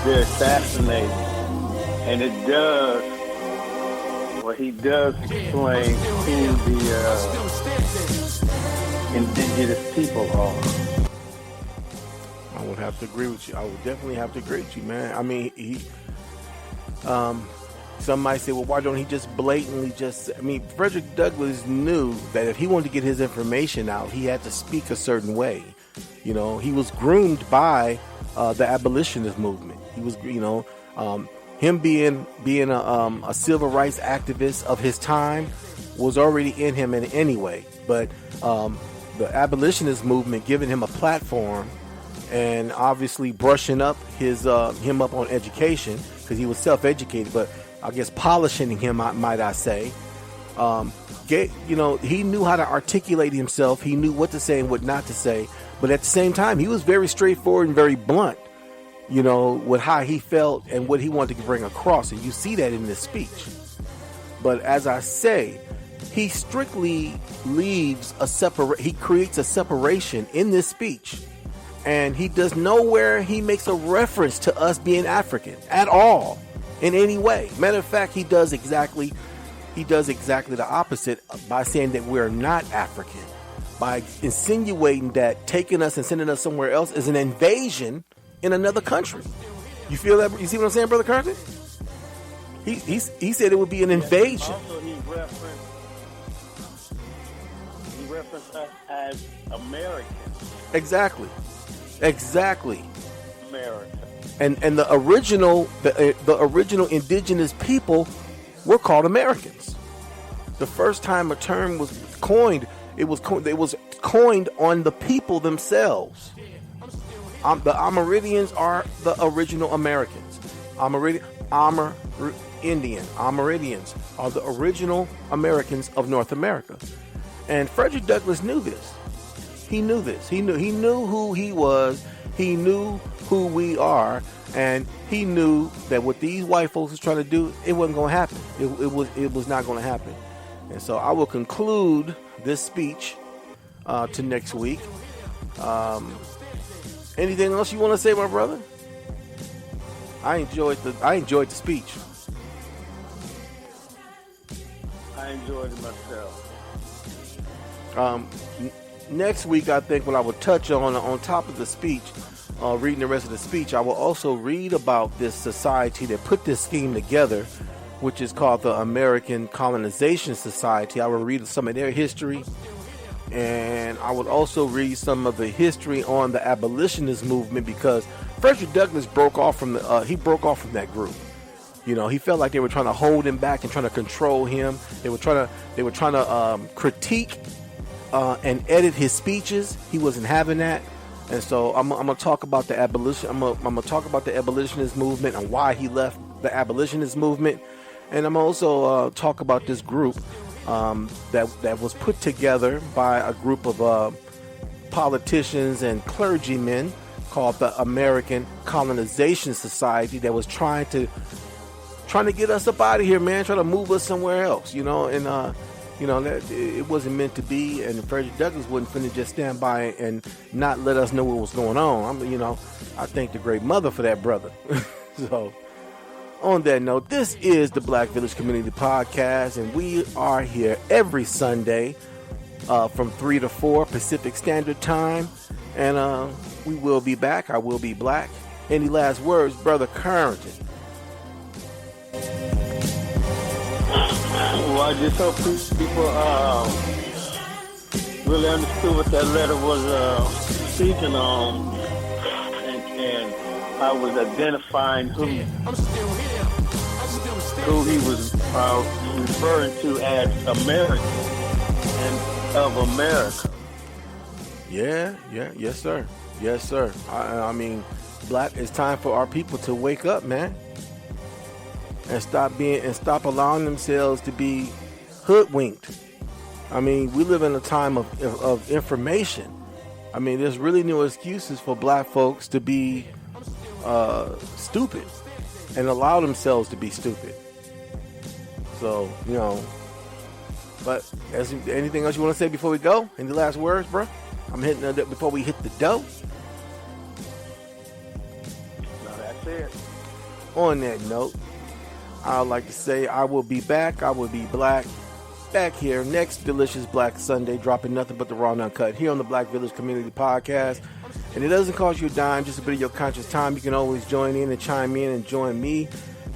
very fascinating, and it does. Well, he does explain who the indigenous people are. I would have to agree with you. I would definitely have to agree with you, man. I mean, some might say, well, why don't he just blatantly Frederick Douglass knew that if he wanted to get his information out, he had to speak a certain way. He was groomed by the abolitionist movement. He was, him being a civil rights activist of his time was already in him in any way. But the abolitionist movement giving him a platform and obviously brushing up him up on education, because he was self-educated, but I guess polishing him, might I say. He knew how to articulate himself. He knew what to say and what not to say. But at the same time, he was very straightforward and very blunt, you know, with how he felt and what he wanted to bring across. And you see that in this speech. But as I say, he strictly leaves he creates a separation in this speech. And he does nowhere he makes a reference to us being African at all in any way. Matter of fact, he does exactly the opposite by saying that we're not African, by insinuating that taking us and sending us somewhere else is an invasion in another country. You feel that? You see what I'm saying, Brother Carter? He said it would be an invasion. Also, he referenced us as Americans. Exactly. America. And the original indigenous people were called Americans. The first time a term was coined, it was coined on the people themselves. The Amerindians are the original Americans. Amerindians are the original Americans of North America. And Frederick Douglass knew this. He knew this. He knew who he was. He knew who we are, and he knew that what these white folks was trying to do, it wasn't going to happen. It was not going to happen. And so I will conclude this speech to next week. Anything else you want to say, my brother? I enjoyed the speech. I enjoyed it myself. Next week, I think what I will touch on top of the speech, reading the rest of the speech, I will also read about this society that put this scheme together, which is called the American Colonization Society. I will read some of their history, and I would also read some of the history on the abolitionist movement, because Frederick Douglass broke off from that group. You know, he felt like they were trying to hold him back and trying to control him. They were trying to critique and edit his speeches. He wasn't having that. And so I'm gonna talk about the abolition. I'm gonna talk about the abolitionist movement and why he left the abolitionist movement. And I'm also talk about this group that was put together by a group of politicians and clergymen called the American Colonization Society, that was trying to get us up out of here, man, trying to move us somewhere else, you know. And that it wasn't meant to be, and Frederick Douglass wasn't finna just stand by and not let us know what was going on. I thank the great mother for that, brother. So, on that note, this is the Black Village Community Podcast, and we are here every Sunday from 3 to 4 Pacific Standard Time, and we will be back. I will be black. Any last words, Brother Carrington? Well, I just hope people really understood what that letter was speaking on, and I was identifying who he was referring to as American and of America. Yes, sir. I mean, black. It's time for our people to wake up, man. And stop allowing themselves to be hoodwinked. I mean, we live in a time of information. I mean, there's really no excuses for black folks to be stupid and allow themselves to be stupid. So, but anything else you want to say before we go? Any last words, bro? I'm hitting before we hit the dough. No, that's it. On that note, I'd like to say I will be back. I will be black. Back here next Delicious Black Sunday, dropping nothing but the raw and uncut here on the Black Village Community Podcast. And it doesn't cost you a dime, just a bit of your conscious time. You can always join in and chime in and join me,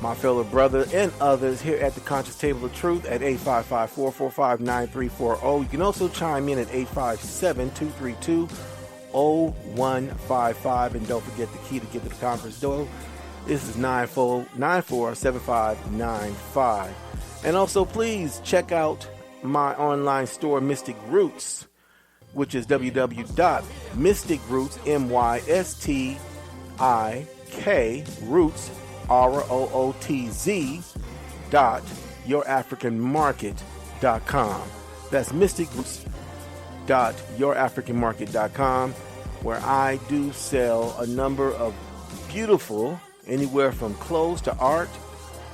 my fellow brother, and others here at the Conscious Table of Truth at 855-445-9340. You can also chime in at 857-232-0155. And don't forget the key to get to the conference door. This is 947595. And also, please check out my online store, Mystic Roots, which is www.mysticroots, MYSTIK, roots, ROOTZ, yourafricanmarket.com. That's mysticroots.yourafricanmarket.com. where I do sell a number of beautiful, anywhere from clothes to art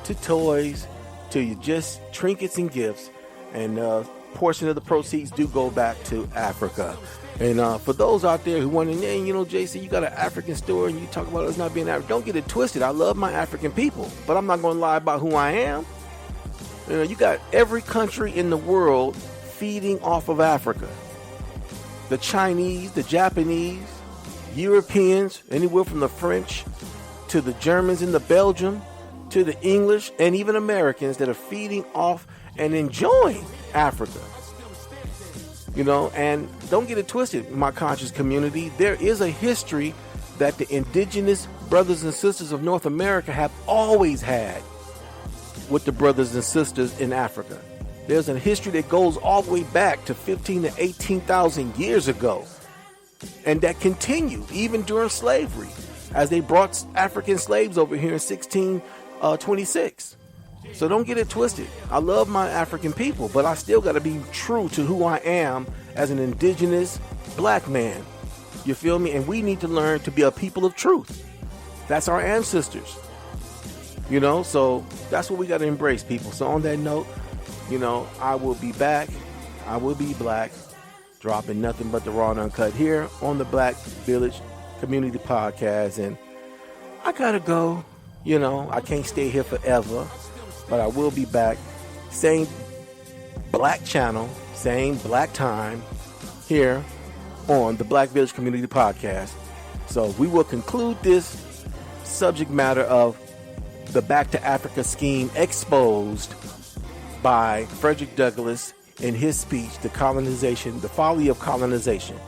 to toys to just trinkets and gifts. And a portion of the proceeds do go back to Africa. And for those out there who wondering, hey, you know, JC, you got an African store and you talk about us not being African. Don't get it twisted. I love my African people, but I'm not going to lie about who I am. You know, you got every country in the world feeding off of Africa. The Chinese, the Japanese, Europeans, anywhere from the French to the Germans and the Belgium to the English and even Americans that are feeding off and enjoying Africa. You know, and don't get it twisted, my conscious community. There is a history that the indigenous brothers and sisters of North America have always had with the brothers and sisters in Africa. There's a history that goes all the way back to 15 to 18,000 years ago. And that continued even during slavery, as they brought African slaves over here in 1626. So don't get it twisted. I love my African people, but I still got to be true to who I am as an indigenous black man. You feel me? And we need to learn to be a people of truth. That's our ancestors. You know, so that's what we got to embrace, people. So on that note, you know, I will be back. I will be black, dropping nothing but the raw and uncut here on the Black Village Community Podcast. And I got to go. You know, I can't stay here forever. But I will be back, same black channel, same black time, here on the Black Village Community Podcast. So we will conclude this subject matter of the Back to Africa scheme exposed by Frederick Douglass in his speech, The Folly of Colonization.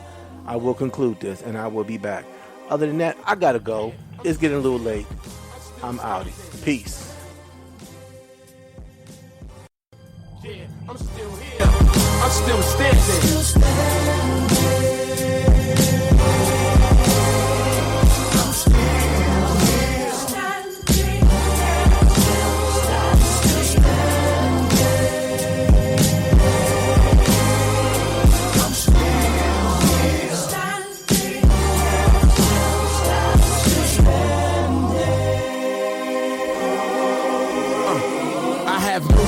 I will conclude this and I will be back. Other than that, I gotta go. It's getting a little late. I'm outie. Peace. I'm still here. I'm still standing.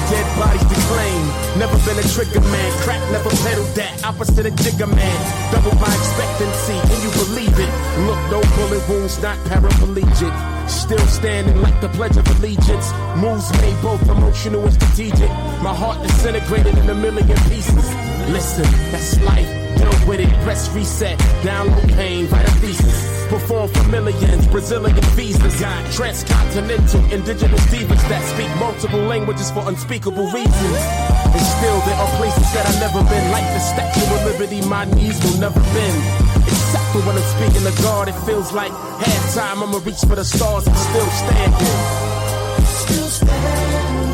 Dead bodies to claim. Never been a trigger man. Crack never pedaled that. Opposite a jigger man. Double my expectancy. Can you believe it? Look, no bullet wounds, not paraplegic. Still standing like the Pledge of Allegiance. Moves made both emotional and strategic. My heart disintegrated in a million pieces. Listen, that's life. Deal with it. Press reset. Download pain. Write a thesis. Perform for millions. Brazilian visas. Transcontinental indigenous divas that speak multiple languages for unspeakable reasons. And still there are places that I've never been. Like the Statue of Liberty, my knees will never bend. Except for when I'm speaking to God, it feels like halftime. I'ma reach for the stars and still standing. Still standing.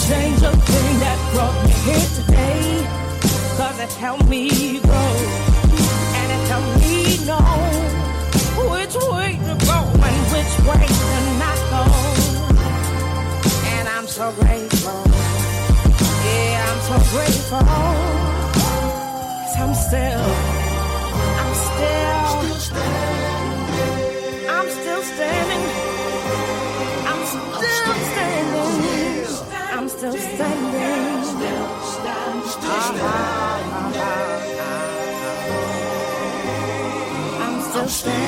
Change a thing that brought me here today, 'cause it helped me grow, and it helped me know which way to go and which way to not go. And I'm so grateful, yeah, I'm so grateful, 'cause I'm still standing. I'm still standing. I'm still standing. I'm still standing.